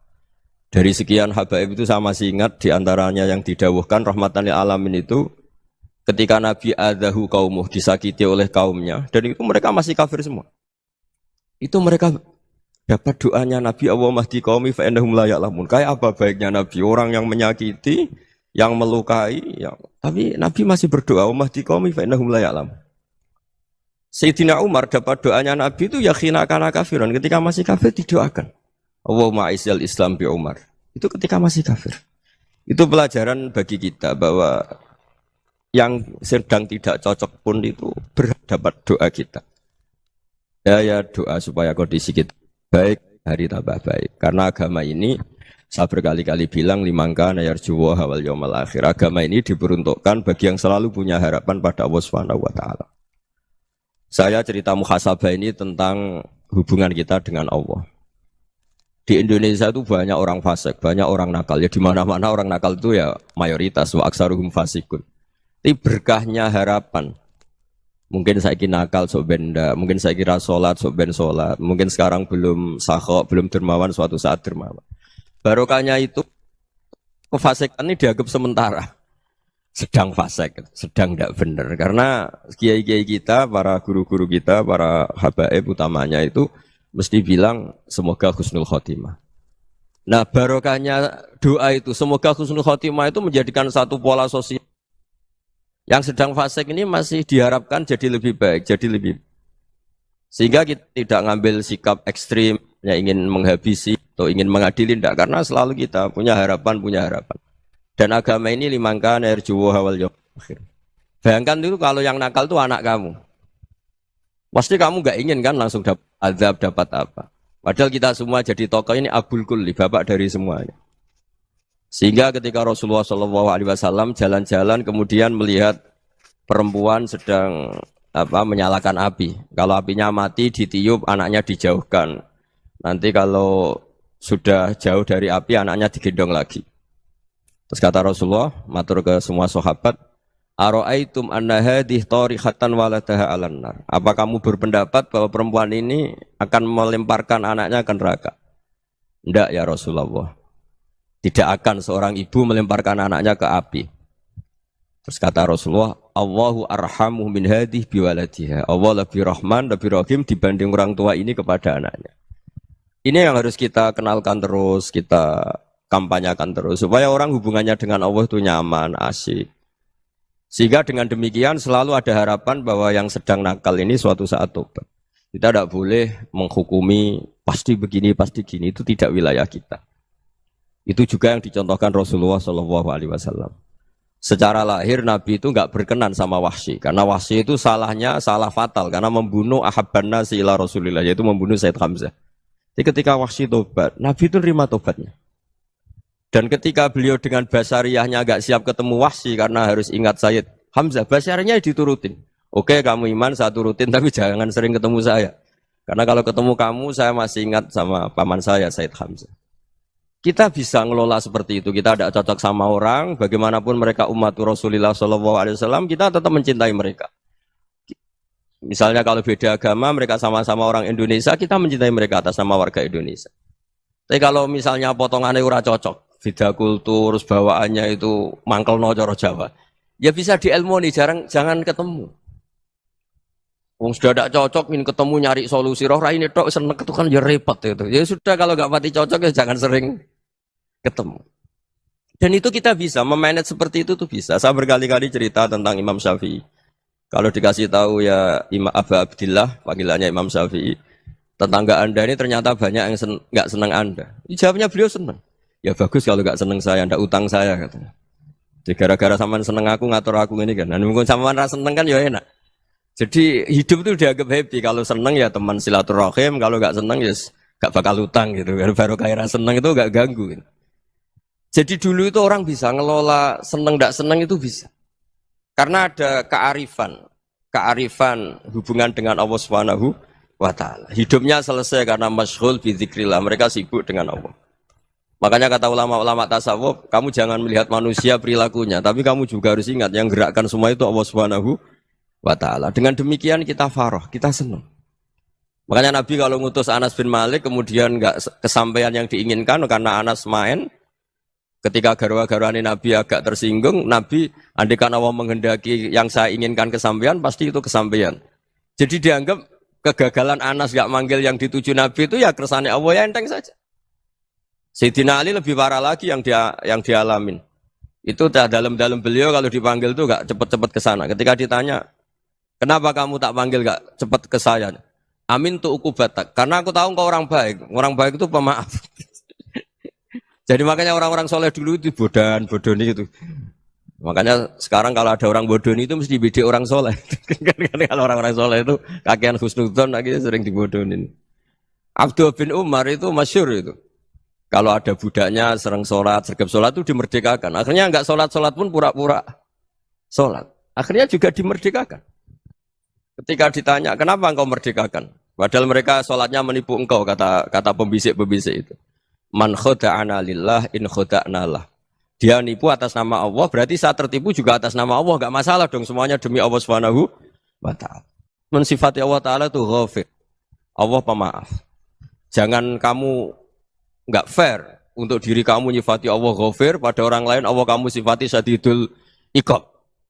Dari sekian habaib itu saya masih ingat diantaranya yang didawuhkan rahmatan lil alamin itu ketika Nabi adahu kaumuh, disakiti oleh kaumnya, dan itu mereka masih kafir semua. Itu mereka dapat doanya Nabi Allah mahdi qaumi fa innahum la ya'lamun. Kayak apa baiknya Nabi, orang yang menyakiti, yang melukai, tapi Nabi masih berdoa mahdi qaumi fa innahum la ya'lamun. Sayyidina Umar dapat doanya Nabi itu ya khina kana kafiran, ketika masih kafir didoakan. Allahumma aizzal Islam bi Umar. Itu ketika masih kafir. Itu pelajaran bagi kita bahwa yang sedang tidak cocok pun itu berdapat doa kita. Ya doa supaya kondisi kita baik, hari tambah baik. Karena agama ini saya berkali-kali bilang limangka nayarjuwa wal yaumal akhir. Agama ini diperuntukkan bagi yang selalu punya harapan pada Allah Subhanahu wa taala. Saya cerita muhasabah ini tentang hubungan kita dengan Allah. Di Indonesia itu banyak orang fasik, banyak orang nakal. Ya di mana-mana orang nakal itu ya mayoritas wa aksaruhum fasikun. Tapi berkahnya harapan Mungkin saiki nakal sok benda, mungkin saiki ra salat sok ben salat, mungkin sekarang belum sakho, belum dermawan suatu saat dermawan. Barokahnya itu kefasikan ini dianggap sementara. Sedang fasik, sedang tidak benar. Karena kiai-kiai kita, para guru-guru kita, para habaib utamanya itu mesti bilang semoga husnul khotimah. Nah barokahnya doa itu semoga husnul khotimah itu menjadikan satu pola sosial. Yang sedang fasik ini masih diharapkan jadi lebih baik, jadi lebih. Sehingga kita tidak ngambil sikap ekstrim, yang ingin menghabisi atau ingin mengadili, tidak. Karena selalu kita punya harapan. Dan agama ini limangkan erjuwo hawal yawm akhir. Bayangkan itu kalau yang nakal itu anak kamu. Pasti kamu nggak ingin kan langsung dapat azab, dapat apa. Padahal kita semua jadi tokoh ini abul kulli, bapak dari semuanya. Sehingga ketika Rasulullah SAW jalan-jalan kemudian melihat perempuan sedang menyalakan api. Kalau apinya mati ditiup, anaknya dijauhkan. Nanti kalau sudah jauh dari api, anaknya digendong lagi. Terus kata Rasulullah, matur ke semua sahabat, Aro'aitum anna hadih tarihatan waladaha alan nar. Apa kamu berpendapat bahwa perempuan ini akan melemparkan anaknya ke neraka? Tidak ya Rasulullah. Tidak akan seorang ibu melemparkan anaknya ke api. Terus kata Rasulullah, Allahu arhamu min hadih biwaladiha. Allah lebih rahman, lebih rahim dibanding orang tua ini kepada anaknya. Ini yang harus kita kenalkan terus, kita kampanyakan terus. Supaya orang hubungannya dengan Allah itu nyaman, asik. Sehingga dengan demikian selalu ada harapan bahwa yang sedang nakal ini suatu saat tobat. Kita tidak boleh menghukumi pasti begini, pasti gini. Itu tidak wilayah kita. Itu juga yang dicontohkan Rasulullah SAW. Secara lahir Nabi itu nggak berkenan sama Wahsy, karena Wahsy itu salahnya salah fatal karena membunuh ahabban nasi ila Rasulillah, yaitu membunuh Sayyid Hamzah. Jadi ketika Wahsy tobat, Nabi itu nerima tobatnya. Dan ketika beliau dengan basariyahnya agak siap ketemu Wahsy karena harus ingat Sayyid Hamzah, basariyahnya diturutin. Oke, kamu iman, saya turutin, tapi jangan sering ketemu saya. Karena kalau ketemu kamu, saya masih ingat sama paman saya, Sayyid Hamzah. Kita bisa ngelola seperti itu. Kita tidak cocok sama orang, bagaimanapun mereka umat Rasulullah SAW, kita tetap mencintai mereka. Misalnya kalau beda agama, mereka sama-sama orang Indonesia, kita mencintai mereka atas nama warga Indonesia. Tapi kalau misalnya potongannya ora cocok, beda kultur, bawaannya itu mangkel no coro Jawa, ya bisa diilmoni, jangan ketemu. Wong sudah tidak cocok, ingin ketemu nyari solusi. Roh ini tok seneng ketukan ya repot itu. Ya sudah kalau nggak pati cocok ya jangan sering ketemu. Dan itu kita bisa memanage seperti itu tuh bisa. Saya berkali-kali cerita tentang Imam Syafi'i. Kalau dikasih tahu ya Imam Aba Abdillah, panggilannya Imam Syafi'i, tetangga anda ini ternyata banyak yang nggak senang anda. Jawabnya beliau senang. Ya bagus kalau nggak senang saya, ndak utang saya katanya. Jadi gara-gara sampean seneng aku ngatur aku ini kan. Dan mungkin sampean rasa seneng kan ya enak. Jadi hidup itu dianggap happy. Kalau seneng ya teman silaturahim, kalau nggak seneng ya nggak bakal utang gitu. Baru kaya seneng itu nggak ganggu. Gitu. Jadi dulu itu orang bisa ngelola seneng nggak seneng itu bisa. Karena ada kearifan hubungan dengan Allah Subhanahu wa Ta'ala. Hidupnya selesai karena masyghul bi dzikrillah. Mereka sibuk dengan Allah. Makanya kata ulama-ulama tasawuf, kamu jangan melihat manusia perilakunya, tapi kamu juga harus ingat yang gerakkan semua itu Allah Subhanahu wa Ta'ala. Dengan demikian kita farah, kita senang. Makanya Nabi kalau ngutus Anas bin Malik kemudian enggak kesampaian yang diinginkan karena Anas main, ketika garwa-garwani Nabi agak tersinggung, Nabi andaikan Allah menghendaki yang saya inginkan kesampaian, pasti itu kesampaian. Jadi dianggap kegagalan Anas enggak manggil yang dituju Nabi itu ya kersane Allah, ya enteng saja. Sayyidina Ali lebih parah lagi yang dialamin. Itu dalam-dalam beliau kalau dipanggil itu enggak cepat-cepat ke sana. Ketika ditanya, kenapa kamu tak panggil enggak cepat ke saya? Amin tu ukubatak. Karena aku tahu engkau orang baik. Orang baik itu pemaaf. Jadi makanya orang-orang soleh dulu itu bodoni itu. Makanya sekarang kalau ada orang bodoni itu mesti beda orang soleh. Kalau orang-orang soleh itu kakean husnudzon lagi sering dibodonin. Abdul bin Umar itu masyhur itu. Kalau ada budaknya sering sholat, sergap sholat itu dimerdekakan. Akhirnya enggak sholat pun pura-pura sholat. Akhirnya juga dimerdekakan. Ketika ditanya, kenapa engkau merdekakan? Padahal mereka sholatnya menipu engkau, kata pembisik-pembisik itu. Man khoda'ana lillah in khoda'na lah. Dia nipu atas nama Allah, berarti saat tertipu juga atas nama Allah. Enggak masalah dong, semuanya demi Allah Subhanahu wa ta'ala. Mensifati Allah Ta'ala itu ghafir. Allah pemaaf. Jangan kamu enggak fair untuk diri kamu nyifati Allah ghafir, pada orang lain Allah kamu sifati syadidul iqab.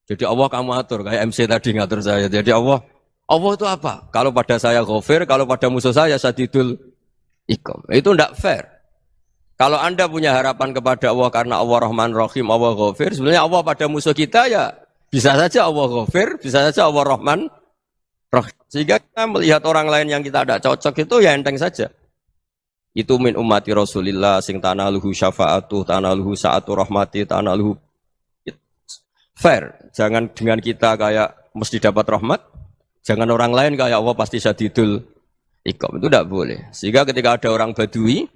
Jadi Allah kamu atur, kayak MC tadi ngatur saya. Jadi Allah itu apa? Kalau pada saya ghafir, kalau pada musuh saya syadidul iqab. Itu enggak fair. Kalau Anda punya harapan kepada Allah karena Allah Rahman Rahim, Allah ghafir, sebenarnya Allah pada musuh kita ya bisa saja Allah ghafir, bisa saja Allah Rahman Rahim. Sehingga kita melihat orang lain yang kita tidak cocok itu ya enteng saja. Itu min ummati Rasulillah sing tanaluhu syafa'atuh, tanaluhu sa'atu rahmati, tanaluhu fair. Jangan dengan kita kayak mesti dapat rahmat, jangan orang lain kayak Allah pasti syadidul iqab. Itu tidak boleh. Sehingga ketika ada orang Badui,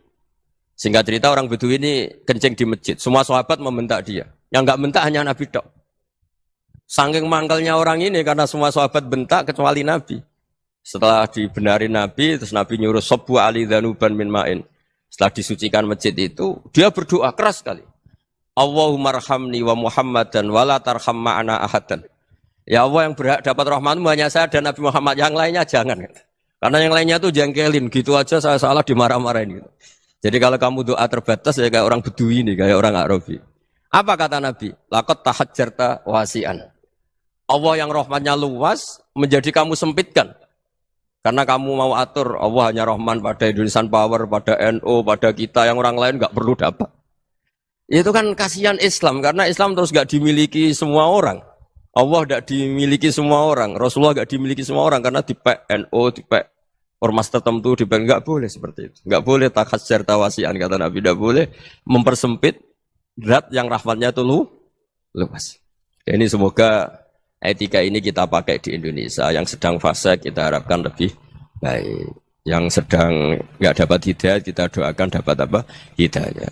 singkat cerita orang Badui ini kencing di masjid, semua sahabat membentak dia. Yang enggak bentak hanya Nabi tok. Saking mangkelnya orang ini karena semua sahabat bentak kecuali Nabi. Setelah dibenarin Nabi, terus Nabi nyuruh sabbu ali dhanuban min ma'in. Setelah disucikan masjid itu, dia berdoa keras sekali. Allahumma arhamni wa Muhammadan wa la tarham ma'ana ahadan. Ya Allah, yang berhak dapat rahmatmu hanya saya dan Nabi Muhammad, yang lainnya jangan. Karena yang lainnya tuh jengkelin, gitu aja saya salah dimarah-marahin gitu. Jadi kalau kamu doa terbatas ya kayak orang Bedui ini, kayak orang Arabi. Apa kata Nabi? Laqad tahajjarta wasi'an. Allah yang rahmatnya luas menjadi kamu sempitkan. Karena kamu mau atur Allah hanya Rahman pada Indonesian Power, pada NU, pada kita yang orang lain nggak perlu dapat. Itu kan kasihan Islam karena Islam terus nggak dimiliki semua orang. Allah nggak dimiliki semua orang, Rasulullah nggak dimiliki semua orang karena dipek NU, dipek ormas tertentu, dipek nggak boleh seperti itu. Nggak boleh takhasyar tawasian kata Nabi, nggak boleh mempersempit zat yang rahmatnya itu luas. Ini semoga etika ini kita pakai di Indonesia. Yang sedang fase kita harapkan lebih baik. Yang sedang nggak dapat hidayah kita doakan dapat apa? Hidayah.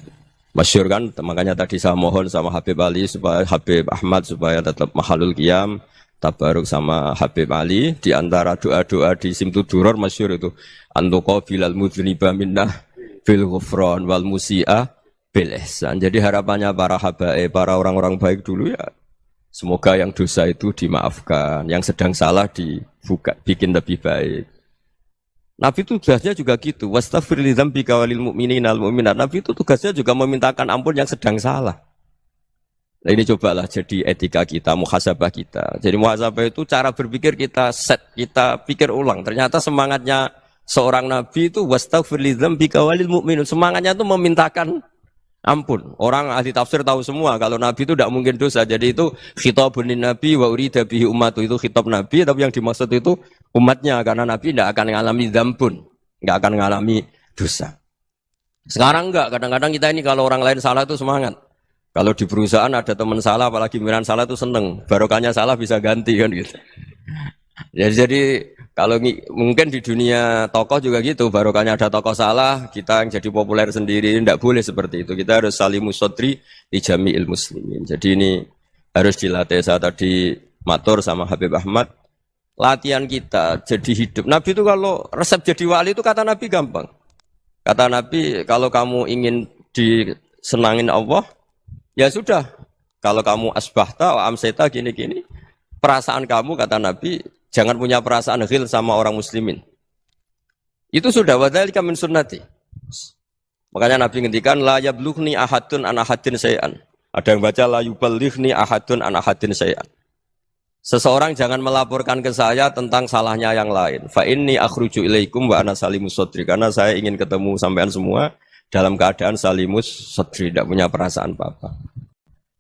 Masyhur kan, makanya tadi saya mohon sama Habib Ali supaya Habib Ahmad supaya tetap mahalul qiyam, tabaruk sama Habib Ali. Di antara doa-doa di Simtud Duror masyhur itu antuqa bilal mudhniba minnah bil ghufran wal musi'ah bil ihsan. Jadi harapannya para habaib, para orang-orang baik dulu ya semoga yang dosa itu dimaafkan, yang sedang salah dibuka, bikin lebih baik. Nabi itu tugasnya juga gitu. Wastaghfir li dzambika walil mu'minina wal mu'minat. Nabi itu tugasnya juga memintakan ampun yang sedang salah. Nah ini cobalah jadi etika kita, muhasabah kita. Jadi muhasabah itu cara berpikir kita set, kita pikir ulang. Ternyata semangatnya seorang Nabi itu wastaghfir li dzambika walil mu'minun. Semangatnya itu memintakan ampun. Orang ahli tafsir tahu semua kalau Nabi itu tidak mungkin dosa. Jadi itu khitabun Nabi wa urida bihi ummatu, itu khitab Nabi, tapi yang dimaksud itu umatnya karena Nabi tidak akan mengalami dzambun, tidak akan mengalami dosa. Sekarang enggak, kadang-kadang kita ini kalau orang lain salah itu semangat. Kalau di perusahaan ada teman salah, apalagi miran salah itu seneng. Barokahnya salah bisa ganti kan gitu. Jadi kalau mungkin di dunia tokoh juga gitu, barokahnya ada tokoh salah, kita yang jadi populer sendiri, tidak boleh seperti itu. Kita harus salimus sodri di jami'il muslimin. Jadi ini harus dilatih. Saya tadi matur sama Habib Ahmad, latihan kita jadi hidup. Nabi itu kalau resep jadi wali itu kata Nabi gampang. Kata Nabi, kalau kamu ingin disenangin Allah, ya sudah. Kalau kamu asbahta, amseta, gini-gini, perasaan kamu kata Nabi, jangan punya perasaan ghil sama orang muslimin. Itu sudah wadzalika min sunnati. Makanya Nabi ngendikan la yablughni ahadun an ahadin syai'an. Ada yang baca la yuballighni ahadun an ahadin syai'an. Seseorang jangan melaporkan ke saya tentang salahnya yang lain. Fa inni akhruju ilaikum wa ana salimus sadri. Karena saya ingin ketemu sampean semua dalam keadaan salimus sadri, tidak punya perasaan apa-apa.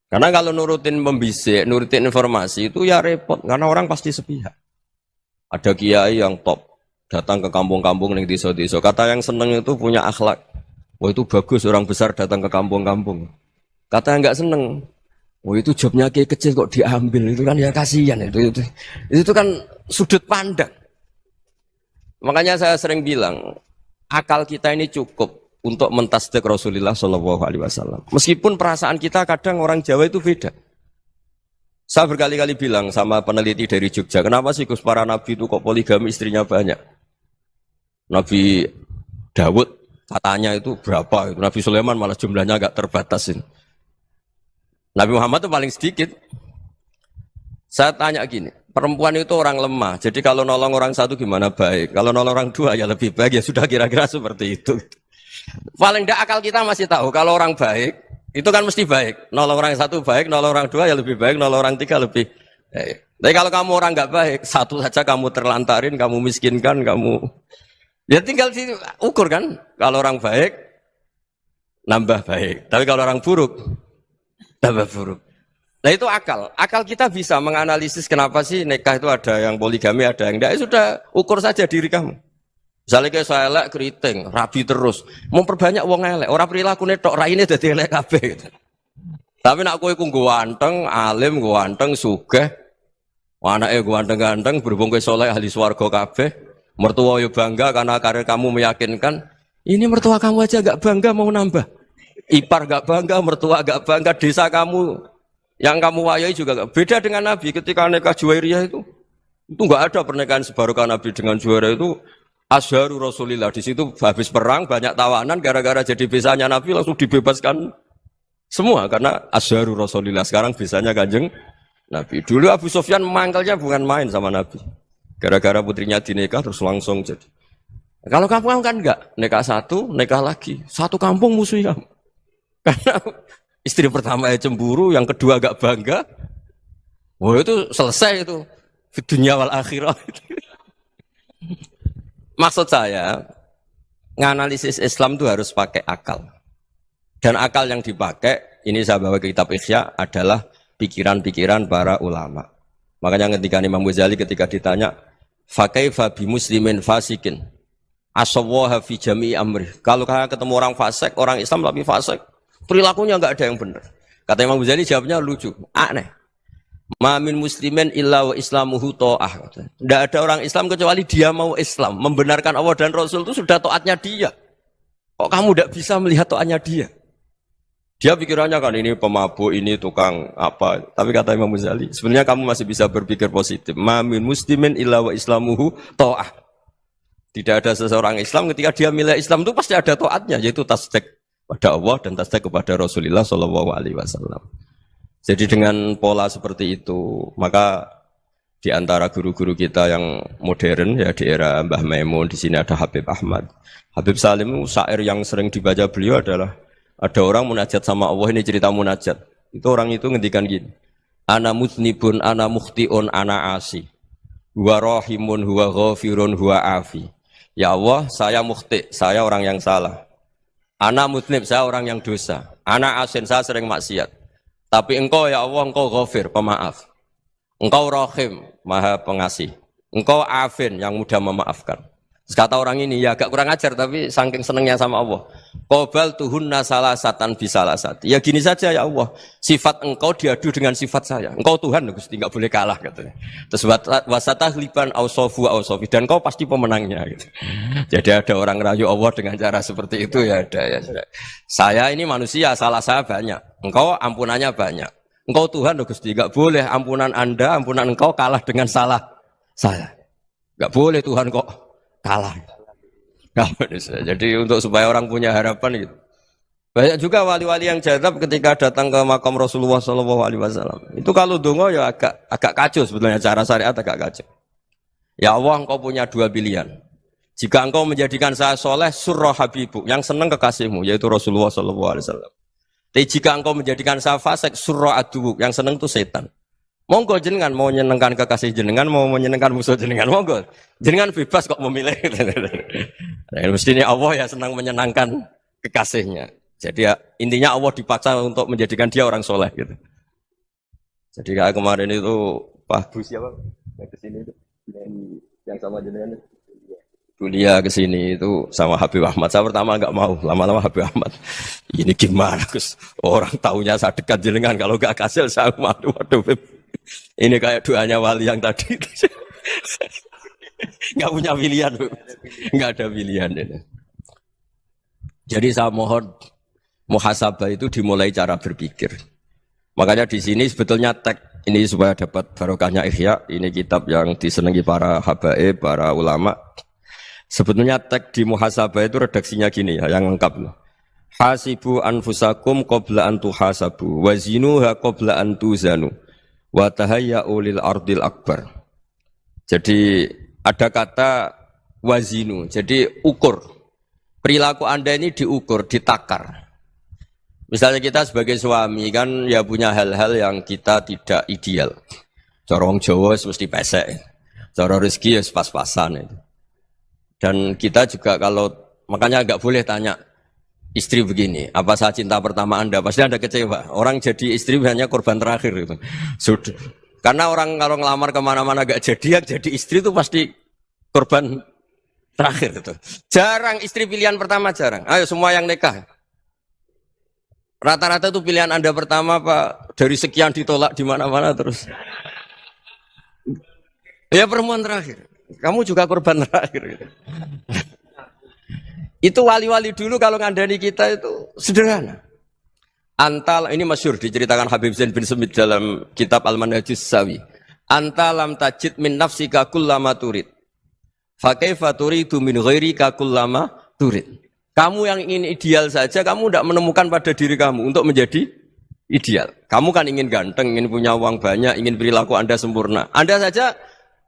Karena kalau nurutin pembisik, nurutin informasi itu ya repot. Karena orang pasti sepihak. Ada kiai yang top, datang ke kampung-kampung ning desa-desa. Kata yang seneng itu punya akhlak. Wah itu bagus orang besar datang ke kampung-kampung. Kata yang enggak seneng, wah itu jobnya kiai kecil kok diambil. Itu kan ya kasihan itu kan sudut pandang. Makanya saya sering bilang, akal kita ini cukup untuk mentasdik Rasulullah SAW. Meskipun perasaan kita kadang orang Jawa itu beda. Saya berkali-kali bilang sama peneliti dari Jogja, kenapa sih Gus para nabi itu kok poligami istrinya banyak? Nabi Dawud katanya itu berapa? Nabi Sulaiman malah jumlahnya agak terbatasin. Nabi Muhammad itu paling sedikit. Saya tanya gini, perempuan itu orang lemah. Jadi kalau nolong orang satu gimana baik? Kalau nolong orang dua ya lebih baik. Ya sudah kira-kira seperti itu. Paling tidak akal kita masih tahu kalau orang baik itu kan mesti baik. Nolong orang satu baik, nolong orang dua ya lebih baik, nolong orang tiga lebih baik. Tapi kalau kamu orang nggak baik, satu saja kamu terlantarin, kamu miskinkan, kamu ya tinggal diukur kan. Kalau orang baik nambah baik. Tapi kalau orang buruk tambah buruk. Nah itu akal. Akal kita bisa menganalisis kenapa sih nikah itu ada yang poligami, ada yang enggak. Ya sudah, ukur saja diri kamu. Misalnya kayak saya elek keriting, rabi terus. Memperbanyak wong elek. Orang perilaku netok, raine dadi elek kabeh gitu. Tapi nak kowe ku ganteng, alim, ganteng, sugih. Anake ganteng-ganteng, berhubung kowe saleh ahli swarga kabeh. Mertua yo bangga karena karir kamu meyakinkan. Ini mertua kamu aja gak bangga mau nambah. Ipar gak bangga, mertua gak bangga, desa kamu yang kamu wayai juga gak. Beda dengan Nabi ketika nikah Juwairiyah itu nggak ada pernikahan sebarokah Nabi dengan Juwairiyah itu Azharu Rasulillah. Di situ habis perang banyak tawanan gara-gara jadi besanya Nabi langsung dibebaskan semua karena Azharu Rasulillah. Sekarang besanya Kanjeng Nabi. Dulu Abu Sufyan mangkelnya bukan main sama Nabi. Gara-gara putrinya dinikah terus langsung jadi. Kalau kamu kan enggak, nikah satu, nikah lagi. Satu kampung musuh kamu. Karena istri pertama ya cemburu, yang kedua agak bangga. Wah itu selesai itu. Di dunia wal akhirah. Maksud saya, nganalisis Islam itu harus pakai akal. Dan akal yang dipakai, ini saya bawa ke kitab Ihya, adalah pikiran-pikiran para ulama. Makanya ketika Imam Ghazali ketika ditanya, fakaifa bi muslimin fasikin, asawaha fi jami'i amri. Kalau kalian ketemu orang fasik, orang Islam tapi fasik, perilakunya enggak ada yang benar. Kata Imam Ghazali jawabnya lucu, aneh. Ma min muslimin illa wa islamuhu ta'ah. Tidak ada orang Islam kecuali dia mau Islam, membenarkan Allah dan Rasul itu sudah taatnya dia. Kok kamu tidak bisa melihat taatnya dia? Dia pikirannya kan ini pemabuk, ini tukang apa. Tapi kata Imam Ghazali, sebenarnya kamu masih bisa berpikir positif. Ma min muslimin illa wa islamuhu ta'ah. Tidak ada seseorang Islam ketika dia milih Islam itu pasti ada taatnya, yaitu tasdik pada Allah dan tasdik kepada Rasulullah Shallallahu Alaihi Wasallam. Jadi dengan pola seperti itu, maka di antara guru-guru kita yang modern ya di era Mbah Maimun, di sini ada Habib Ahmad. Habib Salim syair yang sering dibaca beliau adalah ada orang munajat sama Allah, ini cerita munajat. Itu orang itu ngendikan gini, ana mutnibun, ana mukhtiun, ana asi, huwa rahimun, huwa ghafirun, huwa afi. Ya Allah, saya mukhti, saya orang yang salah. Ana mutnib, saya orang yang dosa. Ana asin, saya sering maksiat. Tapi engkau ya Allah, engkau ghafir, pemaaf. Engkau rahim, maha pengasih. Engkau afin, yang mudah memaafkan. Terus kata orang ini, ya agak kurang ajar, tapi saking senengnya sama Allah. Qobal tuhunna salasatan bisalasati. Ya gini saja ya Allah, sifat engkau diadu dengan sifat saya. Engkau Tuhan, Gusti, enggak boleh kalah katanya. Terus wasatahliban ausofu ausofi, dan engkau pasti pemenangnya gitu. Jadi ada orang rayu Allah dengan cara seperti itu ya ada ya. Saya ini manusia, salah saya banyak. Engkau ampunannya banyak. Engkau Tuhan, Gusti, enggak boleh ampunan Anda, ampunan engkau kalah dengan salah saya. Enggak boleh Tuhan kok kalah. Jadi untuk supaya orang punya harapan gitu. Banyak juga wali-wali yang jadab ketika datang ke makam Rasulullah SAW. Itu kalau dongo ya agak kacau sebetulnya, cara syariat agak kacau. Ya Allah, engkau punya dua pilihan. Jika engkau menjadikan saya soleh, surah habibu, yang senang kekasihmu, yaitu Rasulullah SAW. Tapi jika engkau menjadikan saya fasik, surah adubu, yang senang itu setan. Monggo jenengan mau menyenangkan kekasih jenengan, mau menyenangkan musuh jenengan, monggo. Jenengan bebas kok memilih. Nah, mestinya Allah ya senang menyenangkan kekasihnya. Jadi ya, intinya Allah dipaksa untuk menjadikan dia orang soleh gitu. Jadi kayak kemarin itu Pak Bu siapa yang kesini itu, yang sama jenengan kuliah kesini itu sama Habib Ahmad. Saya pertama nggak mau, lama-lama Habib Ahmad. Ini gimana Gus? Orang taunya saya dekat jenengan, kalau nggak kasil saya waduh. Ini kayak doanya wali yang tadi. Nggak punya pilihan, nggak ada pilihan ini. Jadi saya mohon muhasabah itu dimulai cara berpikir. Makanya di sini sebetulnya teks ini supaya dapat barokahnya Ihya. Ini kitab yang disenangi para habaib, para ulama. Sebetulnya teks di muhasabah itu redaksinya gini ya, yang lengkap. Hasibu anfusakum qabla an tuhasabu, wazinuha qabla an tuzanu. wa tahayya'u lil ardil akbar. Jadi ada kata wazinu, jadi ukur. Perilaku Anda ini diukur, ditakar. Misalnya kita sebagai suami kan ya punya hal-hal yang kita tidak ideal. Cara wong Jawa mesti pesek. Cara rezeki ya pas-pasan itu. Dan kita juga kalau makanya enggak boleh tanya istri begini, apa saya cinta pertama Anda? Pasti Anda kecewa. Orang jadi istri hanya korban terakhir itu. Sudah. Karena orang kalau ngelamar kemana-mana gak jadi, yang jadi istri itu pasti korban terakhir itu. Jarang istri pilihan pertama, jarang. Ayo semua yang nikah. Rata-rata itu pilihan Anda pertama Pak, dari sekian ditolak di mana-mana terus. Ya perempuan terakhir. Kamu juga korban terakhir. Gitu. Itu wali-wali dulu kalau ngandani kita itu sederhana. Antal ini masyhur diceritakan Habib Zain bin Semit dalam kitab Al-Manhajus Sawi. Anta lam tajid min nafsika kullama turid. Fa kaifa turidu min ghairika kullama turid. Kamu yang ingin ideal saja kamu tidak menemukan pada diri kamu untuk menjadi ideal. Kamu kan ingin ganteng, ingin punya uang banyak, ingin perilaku Anda sempurna. Anda saja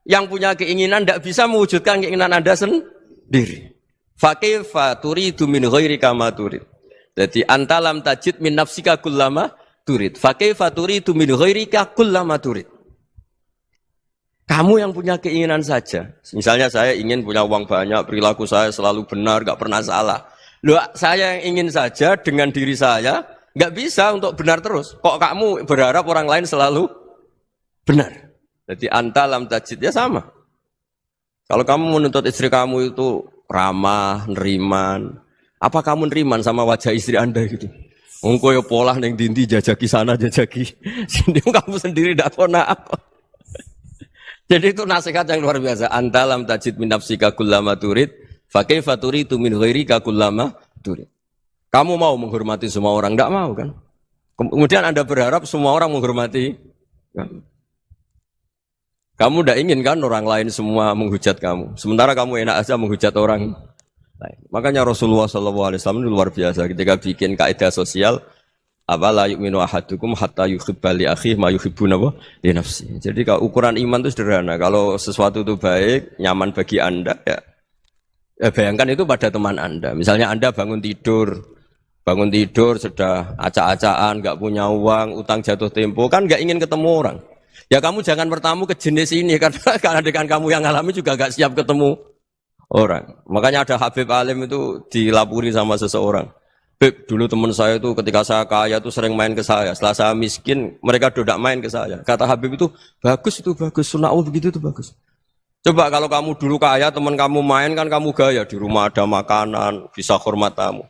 yang punya keinginan tidak bisa mewujudkan keinginan Anda sendiri. Fa kaifa turidu min ghairika ma turid. Jadi anta lam tajid min nafsika kullama turid. Fa kaifa turidu min ghairika kullama turid. Kamu yang punya keinginan saja. Misalnya saya ingin punya uang banyak, perilaku saya selalu benar, enggak pernah salah. Loh, saya yang ingin saja dengan diri saya enggak bisa untuk benar terus. Kok kamu berharap orang lain selalu benar? Jadi anta lam tajid ya sama. Kalau kamu menuntut istri kamu itu ramah, neriman, apa kamu neriman sama wajah istri Anda gitu? Engko ya pola neng dindi jajaki sana jajaki sini kamu sendiri ndak kona apa. Jadi itu nasihat yang luar biasa. Anta lam tajid min nafsika kullama turid, fa kaifa turidu min ghairika kullama turid. Kamu mau menghormati semua orang, ndak mau kan? Kemudian Anda berharap semua orang menghormati kamu. Kamu ndak ingin kan orang lain semua menghujat kamu. Sementara kamu enak aja menghujat orang. Makanya Rasulullah SAW itu luar biasa ketika bikin kaidah sosial apa la yu'minu ahadukum hatta yuhibba li akhihi ma yuhibbu li nafsi. Jadi kalau ukuran iman itu sederhana. Kalau sesuatu itu baik, nyaman bagi Anda ya bayangkan itu pada teman Anda. Misalnya Anda bangun tidur sudah acak-acakan, enggak punya uang, utang jatuh tempo, kan enggak ingin ketemu orang. Ya kamu jangan bertamu ke jenis ini karena dengan kamu yang alami juga enggak siap ketemu orang. Makanya ada Habib Alim itu dilapuri sama seseorang. Beb, dulu teman saya itu ketika saya kaya itu sering main ke saya. Setelah saya miskin, mereka tidak main ke saya. Kata Habib itu bagus, sunnaul begitu itu bagus. Coba kalau kamu dulu kaya, teman kamu main kan kamu gaya. Di rumah ada makanan, bisa hormat tamu.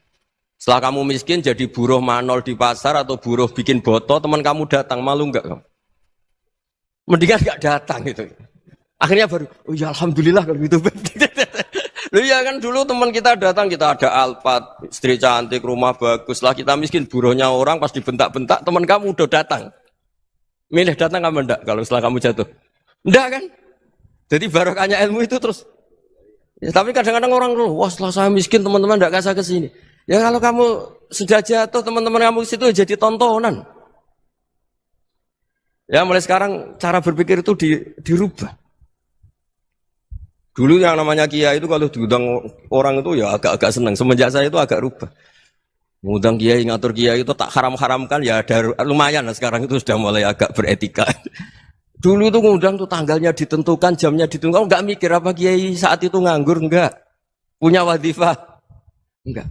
Setelah kamu miskin jadi buruh manol di pasar atau buruh bikin boto, teman kamu datang, malu enggak kamu? Mendingan enggak datang gitu. Akhirnya baru, oh ya alhamdulillah kalau gitu. Loh ya kan dulu teman kita datang, kita ada Alphard, istri cantik, rumah bagus. Lah kita miskin, buruhnya orang pas dibentak-bentak, teman kamu udah datang. Milih datang apa enggak kalau setelah kamu jatuh? Enggak kan? Jadi barokahnya ilmu itu terus. Ya, tapi kadang-kadang orang loh, wah setelah saya miskin teman-teman enggak kasih ke sini. Ya kalau kamu sudah jatuh, teman-teman kamu situ jadi tontonan. Ya mulai sekarang cara berpikir itu dirubah. Dulu yang namanya kiai itu kalau diundang orang itu ya agak-agak senang. Semenjak saya itu agak rubah. Mengundang kiai, ngatur kiai itu tak haram-haramkan ya ada lumayan lah sekarang itu sudah mulai agak beretika. Dulu itu ngundang tuh tanggalnya ditentukan, jamnya ditentukan. Enggak mikir apa kiai saat itu nganggur, enggak. Punya wadifah, enggak.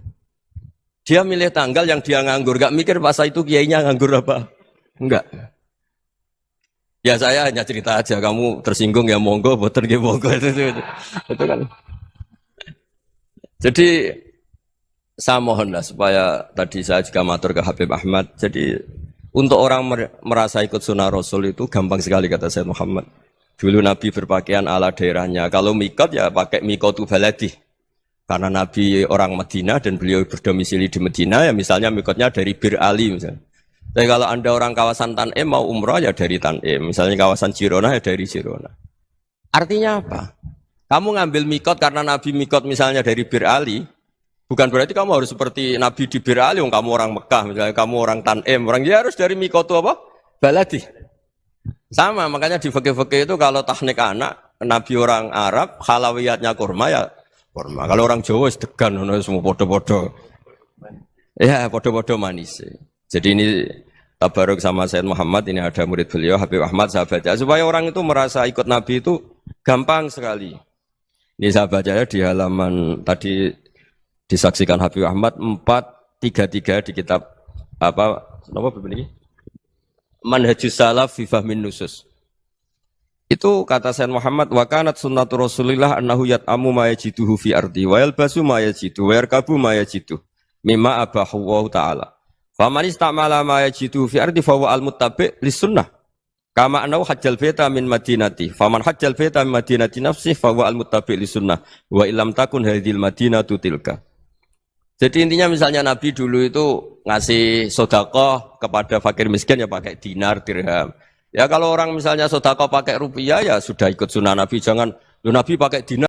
Dia milih tanggal yang dia nganggur, enggak mikir masa itu kiainya nganggur apa. Enggak. Ya saya hanya cerita aja, kamu tersinggung ya monggo, boten nggih monggo itu kan. Jadi saya mohonlah supaya tadi saya juga matur ke Habib Ahmad. Jadi untuk orang merasa ikut sunnah Rasul itu gampang sekali kata Sayyid Muhammad. Dulu Nabi berpakaian ala daerahnya. Kalau mikot ya pakai mikotu baladi. Karena Nabi orang Madinah dan beliau berdomisili di Madinah ya misalnya mikotnya dari Bir Ali misalnya. Tapi kalau Anda orang kawasan Tanim mau umrah ya dari Tanim. Misalnya kawasan Jirona ya dari Jirona. Artinya apa? Kamu ngambil mikot karena Nabi mikot misalnya dari Bir Ali. Bukan berarti kamu harus seperti Nabi di Bir Ali. Kamu orang Mekah misalnya, kamu orang Tanim. Orang dia harus dari mikot apa? Baladi. Sama, makanya di fikih-fikih itu kalau tahnik anak, Nabi orang Arab, halawiyatnya kurma ya kurma. Kalau orang Jawa sedegan, semua podo-podo. Ya, podo-podo manis. Jadi ini tabaruk sama Sayyid Muhammad, ini ada murid beliau, Habib Ahmad, sahabat. Supaya orang itu merasa ikut Nabi itu gampang sekali. Ini saya baca di halaman tadi disaksikan Habib Ahmad 433 di kitab apa begini? Manhajus Salaf fi Fahmin Nusus. Itu kata Sayyid Muhammad wa kanat sunnatu Rasulillah annahu yat'amu ma yajiduhu fi ardi wa yalbasu ma yajidu wa yarkabu ma yajidu mimma abahu wa ta'ala. Faman istamala ma yajiduhu fi ardi fa huwa al-muttabi' lis-sunnah. Kama annahu hajjal baita min madinati. Faman hajjal baita min madinati nafsi fa huwa al-muttabi' lis-sunnah wa illam takun hadhil madinatu tilka. Jadi intinya misalnya Nabi dulu itu ngasih sedekah kepada fakir miskin ya pakai dinar, dirham. Ya kalau orang misalnya sedekah pakai rupiah ya sudah ikut sunnah Nabi. Jangan, Nabi pakai dinar.